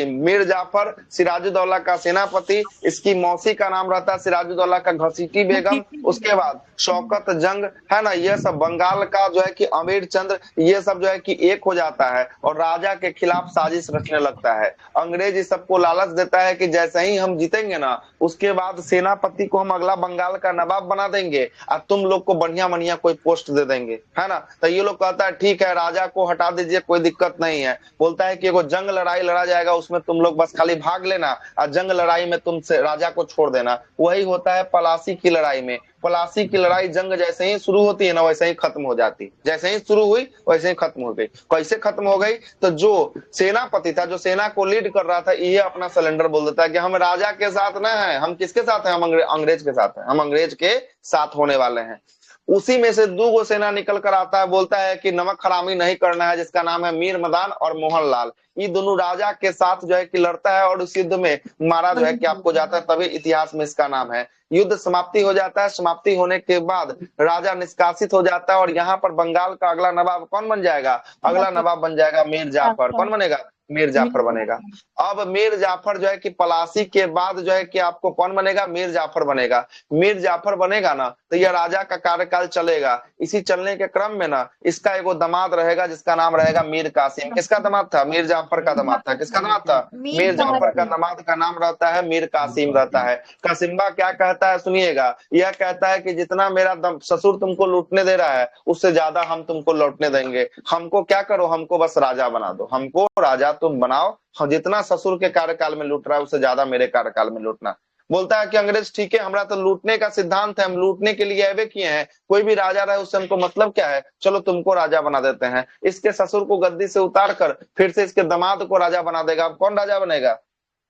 मीर जाफर सिराजुद्दौला का सेनापति। इसकी मौसी का नाम रहता है सिराजुद्दौला का घसीटी बेगम। उसके बाद शौकत जंग है ना, यह सब बंगाल का जो है कि अमीर चंद्र, ये सब जो है कि एक हो जाता है और राजा के खिलाफ साजिश रचने लगता है। अंग्रेज इस सबको लालच देता है कि जैसे ही हम जीतेंगे ना, उसके बाद सेनापति को हम अगला बंगाल का नवाब बना देंगे और तुम लोग को बढ़िया बढ़िया कोई पोस्ट दे देंगे, है ना। तो ये लोग कहता है ठीक है, राजा को हटा दीजिए, कोई दिक्कत नहीं है। बोलता है कि एगो जंग लड़ाई लड़ा जाएगा, उसमें तुम लोग बस खाली भाग लेना और जंग लड़ाई में तुम से राजा को छोड़ देना। वही होता है प्लासी की लड़ाई में। प्लासी की लड़ाई जंग जैसे ही शुरू होती है ना, वैसे ही खत्म हो जाती। जैसे ही शुरू हुई वैसे ही खत्म हो गई। कैसे खत्म हो गई? तो जो सेनापति था, जो सेना को लीड कर रहा था, ये अपना सिलेंडर बोल देता है कि हम राजा के साथ न है, हम किसके साथ हैं? हम अंग्रेज के साथ हैं, हम अंग्रेज के साथ होने वाले हैं। उसी में से दो गो सेना निकल कर आता है, बोलता है कि नमक हरामी नहीं करना है, जिसका नाम है मीर मदान और मोहनलाल। ये दोनों राजा के साथ जो है कि लड़ता है और उस युद्ध में मारा जो है कि आपको जाता है, तभी इतिहास में इसका नाम है। युद्ध समाप्ति हो जाता है। समाप्ति होने के बाद राजा निष्कासित हो जाता है और यहाँ पर बंगाल का अगला नवाब कौन बन जाएगा? अगला नवाब बन जाएगा मीर जाफर। कौन बनेगा? मीर जाफर बनेगा। अब मीर जाफर जो है कि प्लासी के बाद जो है कि आपको कौन बनेगा? मीर जाफर बनेगा। मीर जाफर बनेगा ना, तो यह राजा का कार्यकाल चलेगा। इसी चलने के क्रम में ना, इसका एगो दामाद रहेगा जिसका नाम रहेगा मीर कासिम। किसका दामाद था? मीर जाफर का दामाद था। किसका दामाद था? मीर जाफर का दामाद का नाम रहता है मीर कासिम रहता है। कासिम्बा क्या कहता है सुनिएगा, यह कहता है कि जितना मेरा ससुर तुमको लूटने दे रहा है, उससे ज्यादा हम तुमको लौटने देंगे। हमको क्या करो, हमको बस राजा बना दो, हमको राजा तुम बनाओ। जितना ससुर के कार्यकाल में लूट रहा है, उससे ज्यादा मेरे कार्यकाल में लूटना। बोलता है कि अंग्रेज ठीक है, हमारा तो लूटने का सिद्धांत है, हम लूटने के लिए अबे किए हैं। कोई भी राजा रहे उससे हमको मतलब क्या है, चलो तुमको राजा बना देते हैं। इसके ससुर को गद्दी से उतार कर फिर से इसके दामाद को राजा बना देगा। अब कौन राजा बनेगा?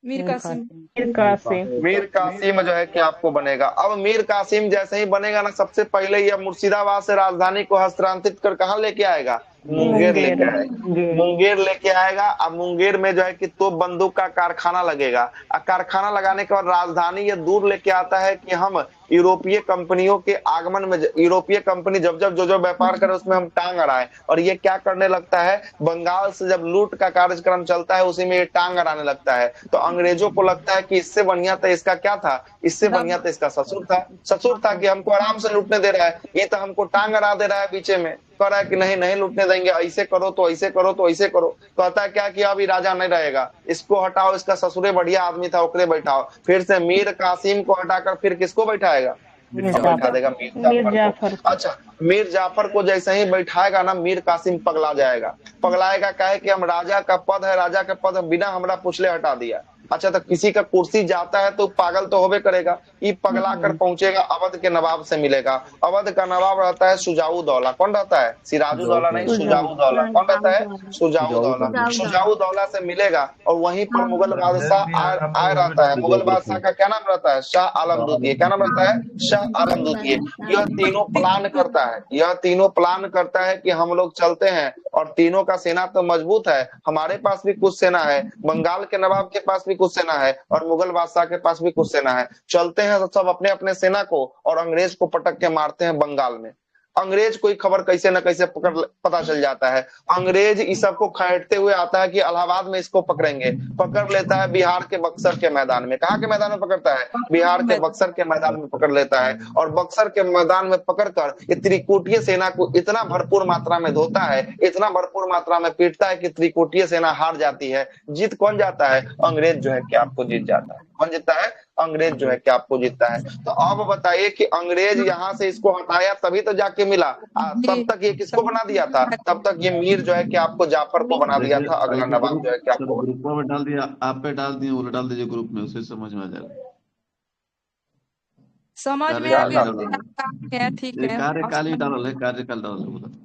मीर कासिम। मीर कासिम। मीर कासिम जो है कि आपको बनेगा। अब मीर कासिम जैसे ही बनेगा ना, सबसे पहले यह मुर्शिदाबाद से राजधानी को हस्तांतरित कर कहाँ लेके आएगा? मुंगेर लेके आएगा। मुंगेर लेके आएगा। अब मुंगेर में जो है कि तोप बंदूक का कारखाना लगेगा। कारखाना लगाने के बाद राजधानी ये दूर लेके आता है कि हम यूरोपीय कंपनियों के आगमन में, यूरोपीय कंपनी जब जब जो व्यापार करे उसमें हम टांग अड़ाएं। और ये क्या करने लगता है? बंगाल से जब लूट का कार्यक्रम चलता है, उसी में ये टांग अड़ाने लगता है। तो अंग्रेजों को लगता है कि इससे बढ़िया तो इसका क्या था, इससे बढ़िया तो इसका ससुर था। ससुर था कि हमको आराम से लूटने दे रहा है, ये तो हमको टांग अड़ा दे रहा है बीचे में। कह रहा है कि नहीं नहीं लूटने देंगे, ऐसे करो तो ऐसे करो तो ऐसे करो। कहता है क्या कि अभी राजा नहीं रहेगा, इसको हटाओ, इसका ससुरे बढ़िया आदमी था, ओकरे बैठाओ। फिर से मीर कासिम को हटाकर फिर किसको बैठाएगा? बैठा देगा मीर जाफर को। अच्छा, मीर जाफर को जैसे ही बैठाएगा ना, मीर कासिम पगला जाएगा। पगलाएगा कहे कि हम राजा का पद है, राजा का पद बिना हमरा पूछले हटा दिया। अच्छा, तो किसी का कुर्सी जाता है तो पागल तो होबे करेगा। ये पगला कर पहुंचेगा, अवध के नवाब से मिलेगा। अवध का नवाब रहता है सुजाउदौला। कौन रहता है? सिराजुद्दौला नहीं, सुजाउदौला। कौन रहता है? सुजाउदौला। सुजाउदौला से मिलेगा और वहीं पर मुगल बादशाह आए रहता है। मुगल बादशाह का क्या नाम रहता है? शाह आलम द्वितीय। क्या नाम रहता है? शाह आलम द्वितीय। यह तीनों प्लान करता है, यह तीनों प्लान करता है कि हम लोग चलते हैं और तीनों का सेना तो मजबूत है, हमारे पास भी कुछ सेना है, बंगाल के नवाब के पास भी कुछ सेना है और मुगल बादशाह के पास भी कुछ सेना है। चलते हैं तो सब अपने अपने सेना को और अंग्रेज को पटक के मारते हैं बंगाल में। अंग्रेज कोई खबर कैसे न कैसे पता चल जाता है। अंग्रेज इस सबको खड़ेटते हुए आता है कि इलाहाबाद में इसको पकड़ेंगे। पकड़ लेता है बिहार के बक्सर के मैदान में। कहाँ के मैदान में पकड़ता है? बिहार के बक्सर के मैदान में पकड़ लेता है और बक्सर के मैदान में पकड़कर ये त्रिकोटीय सेना को इतना भरपूर मात्रा में धोता है, इतना भरपूर मात्रा में पीटता है कि त्रिकोटीय सेना हार जाती है। जीत कौन जाता है? अंग्रेज जो है कि आपको जीत जाता है। कौन जीतता है? अंग्रेज जो है कि आपको जीतता है। तो अब बताइए कि अंग्रेज यहाँ से इसको हटाया तभी तो जाके मिला। तब तक ये किसको बना दिया था? तब तक ये मीर जो है कि आपको जाफर को बना दिया देखिए था, अगला सर नवाब जो है कि आपको। ग्रुप में डाल दिया, आप पे डाल दिए, वो डाल दीजिए ग्रुप में, उसे समझ में आ जाएगा। समझ में आ कार्यकाल ही गया। डालल है, ठीक ये है। कार्यकाल ही डालल है, कार्यकाल डालल है बोला।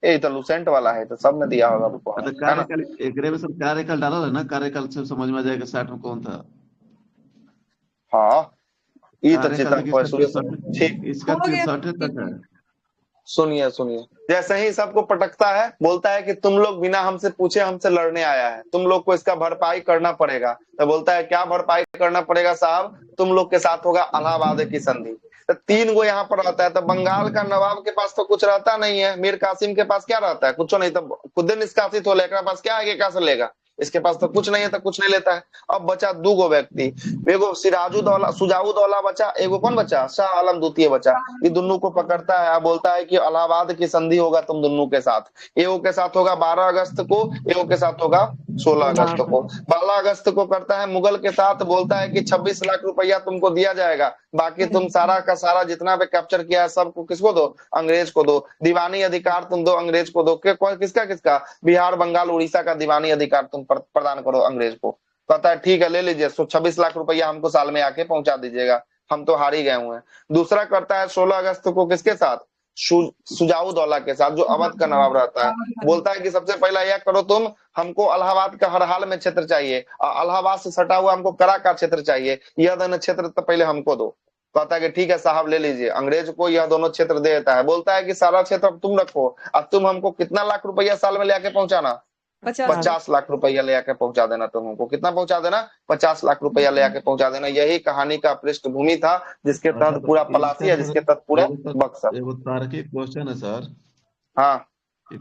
ये तो लुसेंट वाला है, तो सब ने दिया होगा रुको, तो है ना? कार्यकाल एकरे में सब कार्यकाल डालल है ना, कार्यकाल से समझ में आ जाएगा 60 में कौन था। हाँ, ये तो कार्यकाल चेतन देखिए इसका सूर्य 63, ठीक। इसका हो गया। 63 तक है। सुनिए सुनिए, जैसे ही सबको पटकता है, बोलता है कि तुम लोग बिना हमसे पूछे हमसे लड़ने आया है, तुम लोग को इसका भरपाई करना पड़ेगा। तो बोलता है क्या भरपाई करना पड़ेगा साहब? तुम लोग के साथ होगा इलाहाबाद की संधि। तो 3 गो यहाँ पर रहता है, तो बंगाल का नवाब के पास तो कुछ रहता नहीं है, मीर कासिम के पास क्या रहता है? कुछ नहीं, तो खुद निष्कासित हो लेकर पास क्या आगे क्या से लेगा? इसके पास तो कुछ नहीं है, तो कुछ नहीं लेता है। अब बचा 2 गो व्यक्ति, एगो सिराजुद्दौला सुजाउद्दौला बचा, एगो कौन बचा? शाह आलम द्वितीय बचा। ये दोनों को पकड़ता है, बोलता है कि इलाहाबाद की संधि होगा तुम दोनों के साथ। एगो के साथ होगा 12 अगस्त को, एगो के साथ होगा 16 अगस्त को। 12 अगस्त को करता है मुगल के साथ, बोलता है कि 26 लाख रुपया तुमको दिया जाएगा, बाकी तुम सारा का सारा जितना भी कैप्चर किया है सबको किसको दो? अंग्रेज को दो। दीवानी अधिकार तुम दो अंग्रेज को दो। किसका किसका? बिहार, बंगाल, उड़ीसा का दीवानी अधिकार तुम प्रदान करो अंग्रेज को। कहता है ठीक है ले लीजिए, 26 लाख रुपया हमको साल में आके पहुंचा दीजिएगा, हम तो हार ही गए हुए हैं। दूसरा करता है 16 अगस्त को किसके साथ? सुजाउद्दौला के साथ, जो अवध का नवाब रहता है। बोलता है कि सबसे पहला यह करो तुम, हमको इलाहाबाद का हर हाल में क्षेत्र चाहिए, और इलाहाबाद से सटा हुआ हमको करा का क्षेत्र चाहिए, यह दोनों क्षेत्र तो पहले हमको दो। कहता है कि ठीक है साहब ले लीजिए, अंग्रेज को यह दोनों क्षेत्र दे देता है। बोलता है कि सारा क्षेत्र अब तुम रखो, अब तुम हमको कितना लाख रुपया साल में लेके पहुंचाना? 50 लाख रुपया ले आके पहुंचा देना तुम हमको। कितना पहुंचा देना? 50 लाख रुपया ले आके पहुंचा देना। यही कहानी का पृष्ठभूमि था, जिसके अच्छा तहत तो पूरा इसका पलासी है, सर जिसके तहत पूरा बक्सर। एगो तार्किक क्वेश्चन है सर हाँ, कि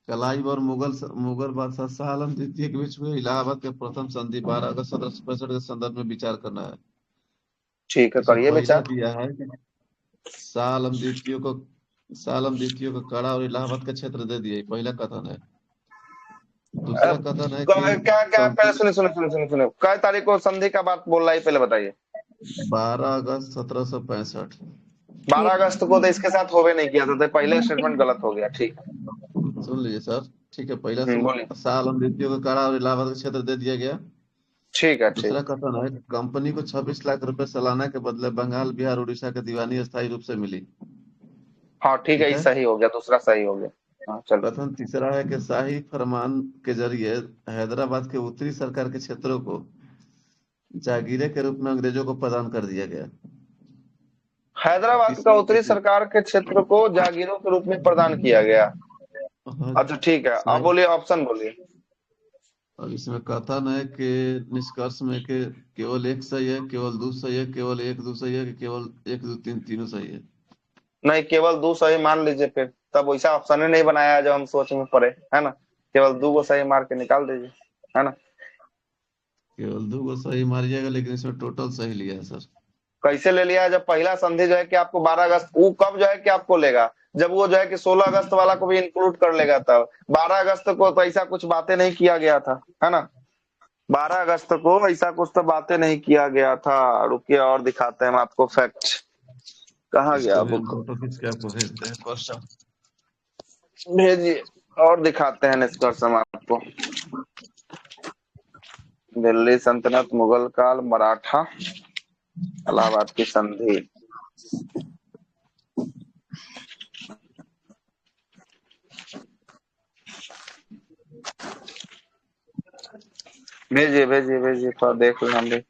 कलाइब और मुगल बादशाह शाह आलम द्वितीय के बीच हुए इलाहाबाद के प्रथम संधि 12 अगस्त 1765 के संदर्भ में विचार करना है। ठीक है इसमें करिए पहले विचार। दिया है कि शाह आलम द्वितीय को कड़ा और इलाहाबाद का क्षेत्र दे दिया, पहला कथन है। दूसरा कथन है कि क्या क्या पहले सुनिए सुनिए सुनिए सुनिए सुनिए, कै तारीख को संधि का बात बोल रहा है पहले बताइए। 12 अगस्त 1765। 12 अगस्त को तो इसके साथ होवे नहीं किया था, तो पहले स्टेटमेंट गलत हो गया। ठीक है, सुन लीजिए सर, ठीक है। पहला बोलिए। शाह आलम द्वितीय को कड़ा और इलाहाबाद का क्षेत्र दे दिया गया। ठीक है, दूसरा ठीक। कथन है कंपनी को 26 लाख रुपए सालाना के बदले बंगाल, बिहार, उड़ीसा की दीवानी स्थायी रूप से मिली। हाँ ठीक है, ये सही हो गया, दूसरा सही हो गया। हाँ चलो। कथन तीसरा है कि शाही फरमान के जरिए हैदराबाद के उत्तरी सरकार के क्षेत्रों को जागीरे के रूप में अंग्रेजों को प्रदान कर दिया गया। हैदराबाद का उत्तरी सरकार के क्षेत्र को जागीरों के रूप में प्रदान किया गया। अच्छा ठीक है, अब बोलिए, ऑप्शन बोलिए। और इसमें कथन है कि निष्कर्ष में कि केवल एक सही है, केवल 2 सही है, केवल 1 2 सही है, कि केवल 1 2 3 तीनों सही है। नहीं, केवल 2 सही मान लीजिए, फिर तब वैसा ऑप्शन ही नहीं बनाया जो हम सोच में पड़े, है ना? केवल 2 को सही मार के निकाल दीजिए, है ना? केवल 2 को सही मारिएगा, लेकिन इसमें टोटल सही लिया है सर। कैसे ले लिया? जब पहला संधि जो है कि आपको 12 अगस्त, वो कब जो है कि आपको लेगा? जब वो जो है कि 16 अगस्त वाला को भी इंक्लूड कर लेगा, तब 12 अगस्त को तो ऐसा कुछ बातें नहीं किया गया था, है ना? 12 अगस्त को ऐसा कुछ तो बातें नहीं किया गया था। रुकिए और दिखाते हैं हम आपको फैक्ट। कहाँ गया बुक? फोटो खींच के आपको भेजते हैं क्वेश्चन, भेजिए और दिखाते हैं निष्कर्ष हम आपको। दिल्ली सल्तनत, मुगल काल, मराठा, इलाहाबाद की संधि। भेजिए भेजिए भेजिए, थोड़ा देख लें हम भी।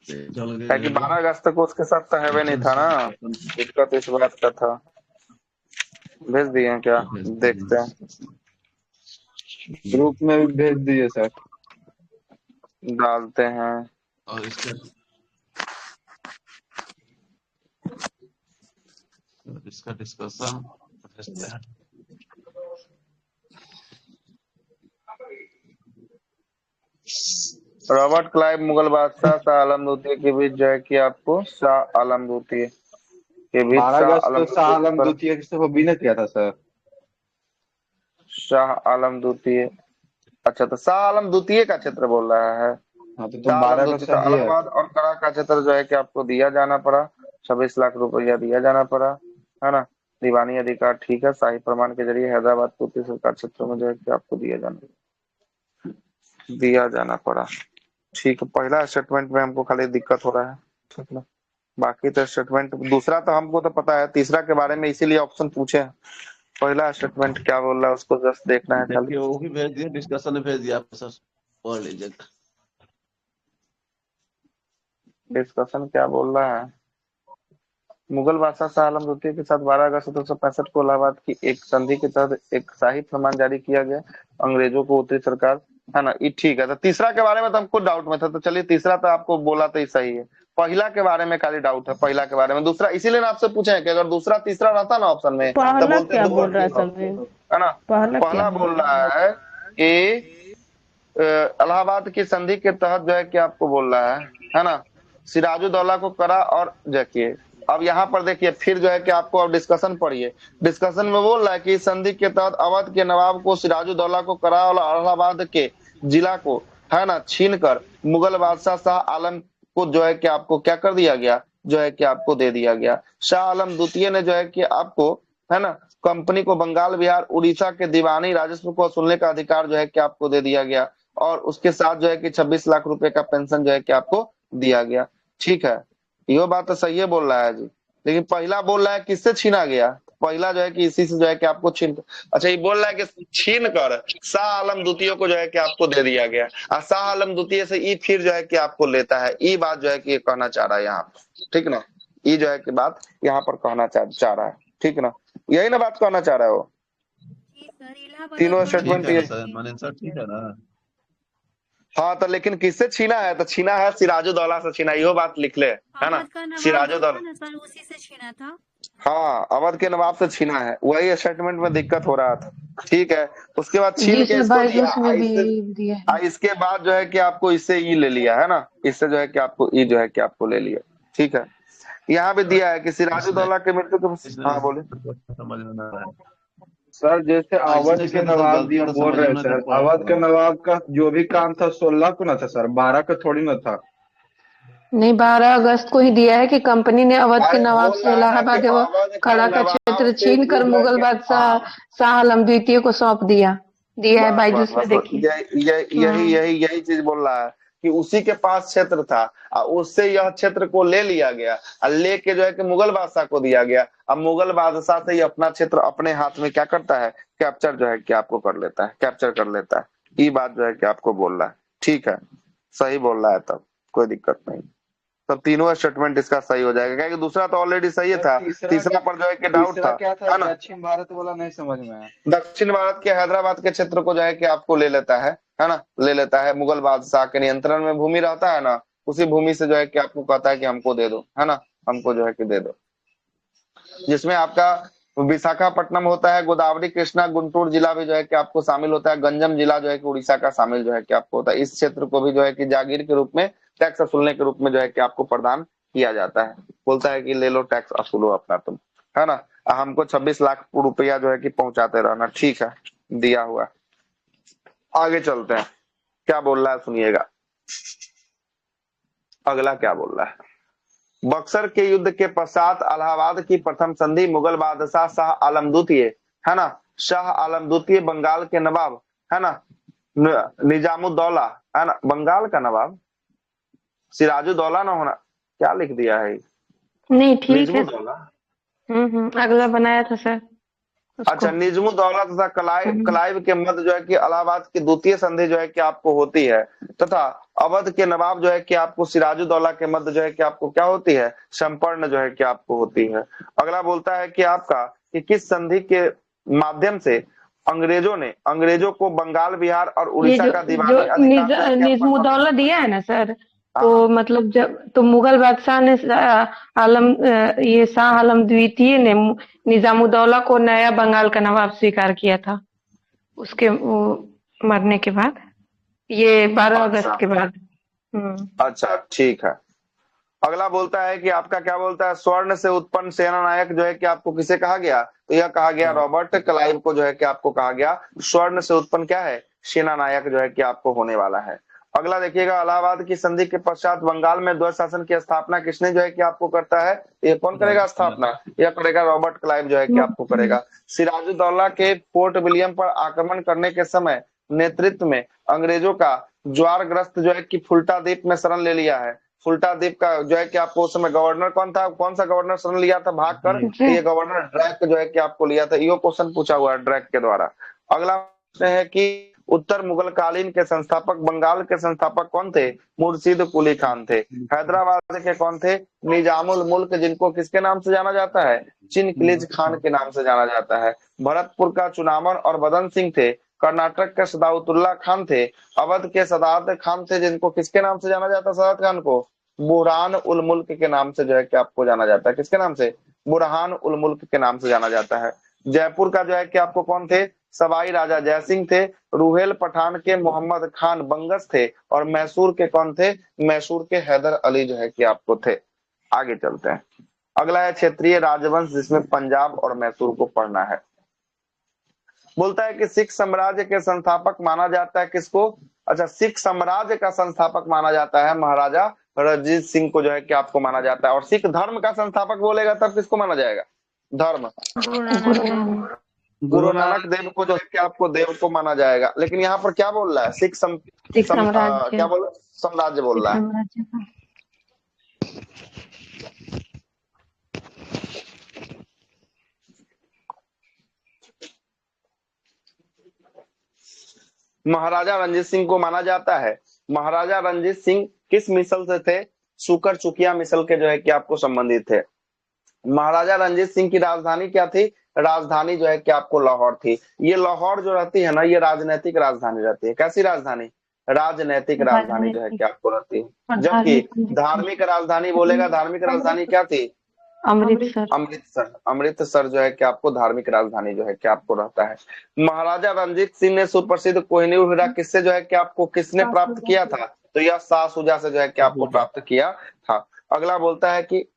है कि 12 अगस्त को उसके साथ तो हैवे नहीं था ना, दिक्कत इस बात का था। भेज दिए क्या? देखते हैं, ग्रुप में भी भेज दिए सर। डालते हैं। और इसका डिस्कशन भेजते हैं। रॉबर्ट क्लाइव मुगल बादशाह शाह आलम द्वितीय के बीच जो है कि आपको शाह आलम द्वितीय के बीच 12 अगस्त तो शाह आलम द्वितीय से वो भी नहीं किया था सर। शाह आलम द्वितीय अच्छा, तो शाह आलम द्वितीय का क्षेत्र बोल रहा है। हाँ तो शाह आलम 12 का द्वितीय, तो सही है। इलाहाबाद और कड़ा का क्षेत्र जो है कि आपको दिया जाना पड़ा, 26 लाख रुपया दिया जाना पड़ा, है ना। दीवानी अधिकार ठीक है, शाही प्रमाण के जरिए हैदराबाद पूर्ति सरकार क्षेत्रों में जो है कि आपको दिया जाना पड़ा। ठीक है, पहला स्टेटमेंट में हमको खाली दिक्कत हो रहा है, ठीक ना। बाकी तो स्टेटमेंट दूसरा तो हमको तो पता है, तीसरा के बारे में इसीलिए ऑप्शन पूछे हैं। पहला स्टेटमेंट क्या बोल रहा है उसको जस्ट देखना है खाली। देखिए वो भी भेज दिया, डिस्कशन में भेज दिया आपको सर, पढ़ लीजिएगा। डिस्कशन क्या बोल रहा है। मुगल बादशाह शाह आलम द्वितीय के साथ 12 अगस्त 1765 को इलाहाबाद की एक संधि के तहत एक शाही फरमान जारी किया गया, अंग्रेजों को उत्तरी सरकार, है ना। ये ठीक है। तो तीसरा के बारे में तो हमको डाउट में था, तो चलिए तीसरा तो आपको बोला तो ही सही है। पहला के बारे में खाली डाउट है, पहला के बारे में। दूसरा इसीलिए ना आपसे पूछे हैं कि अगर दूसरा तीसरा रहता ना ऑप्शन में तो पहला बोलते क्या दो बोल और रहा है तीन हो, संजीव? है ना। पहला क्या पहला बोल रहा है कि इलाहाबाद की संधि के तहत जो है कि आपको बोल रहा है ना, सिराजुद्दौला को करा। और देखिए अब यहाँ पर देखिए फिर जो है कि आपको अब डिस्कशन पढ़िए। डिस्कशन में बोल रहा है कि संधि के तहत अवध के नवाब को सिराजुद्दौला को करा और इलाहाबाद के जिला को, है ना, छीन कर मुगल बादशाह शाह आलम को जो है कि आपको क्या कर दिया गया, जो है कि आपको दे दिया गया। शाह आलम द्वितीय ने जो है कि आपको, है ना, कंपनी को बंगाल बिहार उड़ीसा के दीवानी राजस्व को वसूलने का अधिकार जो है कि आपको दे दिया गया, और उसके साथ जो है कि 26 लाख रुपए का पेंशन जो है कि आपको दिया गया। ठीक है, ये बात तो सही है बोल रहा है जी। लेकिन पहला बोल रहा है किससे छीना गया, पहला जो है कि इसी से जो है कि आपको छीन, अच्छा ये बोल रहा है कि छीन कर शाह आलम द्वितीय को जो है कि आपको दे दिया गया, और शाह आलम द्वितीय से ई फिर जो है कि आपको लेता है। ये बात जो है कि ये कहना चाह रहा है यहाँ पर, ठीक ना। ये जो है कि बात यहाँ पर कहना चाह रहा है, ठीक ना। यही ना बात कहना चाह रहा है वो। तीनों ठीक स्टेटमेंट है ना ये, सर, माने सर ठीक है ना। हाँ तो लेकिन किससे छीना है, तो छीना है सिराजुद्दौला से छीना, यो बात लिख ले, है ना। सिराजुद्दौला, सर उसी से छीना था। हाँ अवध के नवाब से छीना है, वही स्टेटमेंट में दिक्कत हो रहा था। ठीक है, उसके बाद छीन जी के सर, इसको 22 दिया, में भी दिया है। इसके बाद जो है कि आपको इससे ई ले लिया, है ना। इससे जो है कि आपको ई जो है कि आपको ले लिया। ठीक है, यहाँ पे दिया है कि सिराजुद्दौला के मृत्यु के, हाँ बोले समझ में ना आया। सर जैसे अवध इसमें के इसमें तो सर नवाब गलती दिया तो बोल समझ रहे में हैं ना सर, देखो अवध के नवाब का जो भी काम था 16 को ना था सर, 12 का थोड़ी ना था। नहीं, 12 अगस्त को ही दिया है कि कंपनी ने अवध के अरे नवाब बोल से रहा है कि इलाहाबाद एवं अवध के कड़ा का नवाब क्षेत्र से छीन कर जो है मुगल कि, बादशाह हाँ शाह आलम द्वितीय को सौंप दिया है बस बस 22 में, बस बस देखिए। यही चीज बोल रहा है कि उसी के पास क्षेत्र था और उससे यह क्षेत्र को ले लिया गया और लेके जो है कि मुगल बादशाह को दिया गया। अब मुगल बादशाह से ही अपना क्षेत्र अपने हाथ में क्या करता है, कैप्चर जो है कि आपको कर लेता है, कैप्चर कर लेता है। ये बात जो है कि आपको बोल रहा है, ठीक है, सही बोल रहा है, तब कोई दिक्कत नहीं। तब तीनों स्टेटमेंट इसका सही हो जाएगा, क्योंकि दूसरा तो ऑलरेडी सही था, तीसरा पर जो है कि डाउट तीसरा था, क्या था, है ना। दक्षिण भारत वाला नहीं समझ में आया। दक्षिण भारत के हैदराबाद के क्षेत्र को जो है कि आपको ले लेता है ना, ले लेता है। मुगल बादशाह के नियंत्रण में भूमि रहता है ना, उसी भूमि से जो है कि आपको कहता है कि हमको दे दो, है ना, हमको जो है कि दे दो। जिसमें आपका विशाखापट्टनम होता है, गोदावरी कृष्णा गुंटूर जिला भी जो है कि आपको शामिल होता है, गंजम जिला जो है कि उड़ीसा का शामिल जो है कि आपको होता है। इस क्षेत्र को भी जो है कि जागीर के रूप में, टैक्स वसूलने के रूप में जो है कि आपको प्रदान किया जाता है। बोलता है कि ले लो टैक्स वसूलो अपना तुम, है ना। हमको 26 लाख रुपया जो है कि पहुंचाते रहना, ठीक है, दिया हुआ। आगे चलते हैं, क्या बोल रहा है सुनिएगा। अगला क्या बोल रहा है। बक्सर के युद्ध के पश्चात इलाहाबाद की प्रथम संधि मुगल बादशाह शाह आलम द्वितीय, है ना, शाह आलम द्वितीय बंगाल के नवाब, है ना, निजामुद्दौला, है ना, बंगाल का नवाब, सिराजुद्दौला ना होना, क्या लिख दिया है, नहीं ठीक है। निजमुद्दौला। अगला बनाया था सर उसको। अच्छा, निजमुद्दौला तथा क्लाइव के मध्य जो है कि इलाहाबाद की द्वितीय संधि जो है कि आपको होती है, तथा अवध के नवाब जो है कि आपको सिराजुद्दौला के मध्य जो है कि आपको क्या होती है, संपर्ण जो है कि आपको होती है। अगला बोलता है कि आपका कि किस संधि के माध्यम से अंग्रेजों को बंगाल बिहार और ये उड़ीसा जो का दीवानी अधिकार निजामुद्दौला दिया है ना सर, तो मतलब जब तो मुगल बादशाह ने ये शाह आलम द्वितीय ने निजामुद्दौला को नया बंगाल का नवाब स्वीकार किया था उसके मरने के बाद, ये 12 अगस्त के बाद। अच्छा ठीक है। अगला बोलता है कि आपका क्या बोलता है, स्वर्ण से उत्पन्न सेना नायक जो है कि आपको किसे कहा गया, तो यह कहा गया रॉबर्ट क्लाइव को जो है कि आपको कहा गया स्वर्ण से उत्पन्न क्या है, सेना नायक जो है कि आपको होने वाला है। अगला देखिएगा, इलाहाबाद की संधि के पश्चात बंगाल में द्वैत शासन की स्थापना किसने जो है कि आपको करता है? ये कौन करेगा स्थापना? यह करेगा रॉबर्ट क्लाइव जो है कि आपको करेगा। सिराजुद्दौला के फोर्ट विलियम पर आक्रमण करने के समय नेतृत्व में अंग्रेजों का ज्वारग्रस्त जो है कि फुल्टा द्वीप में शरण ले लिया है। फुल्टा द्वीप का जो है कि आपको उस समय गवर्नर कौन था? कौन सा गवर्नर शरण लिया था भागकर? तो ये गवर्नर ड्रैक जो है कि आपको लिया था। यो क्वेश्चन पूछा हुआ है ड्रैक के द्वारा। अगला प्रश्न है कि उत्तर मुगल कालीन के संस्थापक, बंगाल के संस्थापक कौन थे? मुर्शिद कुली खान थे। हैदराबाद के कौन थे? निजामुल मुल्क, जिनको किसके नाम से जाना जाता है? चिनकिलिज खान के नाम से जाना जाता है। भरतपुर का चुनामन और बदन सिंह थे। कर्नाटक के सदाउतुल्ला खान थे। अवध के सदात खान थे, जिनको किसके नाम से जाना जाता है? सदात खान को बुरहान उल मुल्क के नाम से जो है कि आपको जाना जाता है। किसके नाम से? बुरहान उल मुल्क के नाम से जाना जाता है। जयपुर का जो है कि आपको कौन थे? सवाई राजा जयसिंह थे। रुहेल पठान के मोहम्मद खान बंगस थे। और मैसूर के कौन थे? मैसूर के हैदर अली जो है कि आपको थे। आगे चलते हैं। अगला है क्षेत्रीय राजवंश, जिसमें पंजाब और मैसूर को पढ़ना है। बोलता है कि सिख साम्राज्य के संस्थापक माना जाता है किसको? अच्छा, सिख साम्राज्य का संस्थापक माना जाता है महाराजा रणजीत सिंह को जो है कि आपको माना जाता है। और सिख धर्म का संस्थापक बोलेगा तब किसको माना जाएगा? धर्म गुरु नानक देव को जो है कि आपको देव को माना जाएगा। लेकिन यहाँ पर क्या बोल रहा है? क्या बोल रहा है? साम्राज्य बोल रहा है। महाराजा रणजीत सिंह को माना जाता है। महाराजा रणजीत सिंह किस मिसल से थे? सुकर चुकिया मिसल के जो है कि आपको संबंधित थे। महाराजा रणजीत सिंह की राजधानी क्या थी? राजधानी जो है कि आपको लाहौर थी। ये लाहौर जो रहती है ना, ये राजनैतिक राजधानी रहती है। कैसी राजधानी? राजनैतिक राजधानी जो है कि आपको रहती है। जबकि धार्मिक राजधानी बोलेगा, धार्मिक राजधानी क्या थी? अमृतसर जो है कि आपको धार्मिक राजधानी जो है कि आपको रहता है। महाराजा रणजीत सिंह ने सुप्रसिद्ध कोहिनूर हीरा किससे जो है कि आपको किसने प्राप्त किया था? तो यह शाह शुजा से जो है कि आपको प्राप्त किया था। अगला बोलता है कि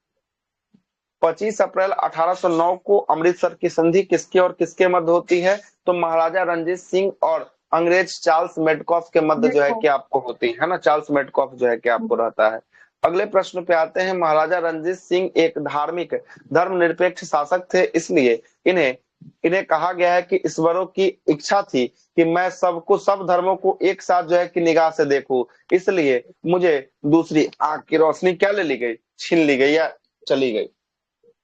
25 अप्रैल 1809 को अमृतसर की संधि किसके और किसके मध्य होती है? तो महाराजा रणजीत सिंह और अंग्रेज चार्ल्स मेडकॉफ के मध्य जो है कि आपको होती है ना। चार्ल्स मेडकॉफ जो है कि आपको रहता है। अगले प्रश्न पे आते हैं। महाराजा रणजीत सिंह एक धार्मिक धर्मनिरपेक्ष शासक थे, इसलिए इन्हें कहा गया है कि ईश्वरों की इच्छा थी कि मैं सब धर्मों को एक साथ जो है कि निगाह से देखूं, इसलिए मुझे दूसरी आंख की रोशनी क्या ले ली गई? छीन ली गई या चली गई।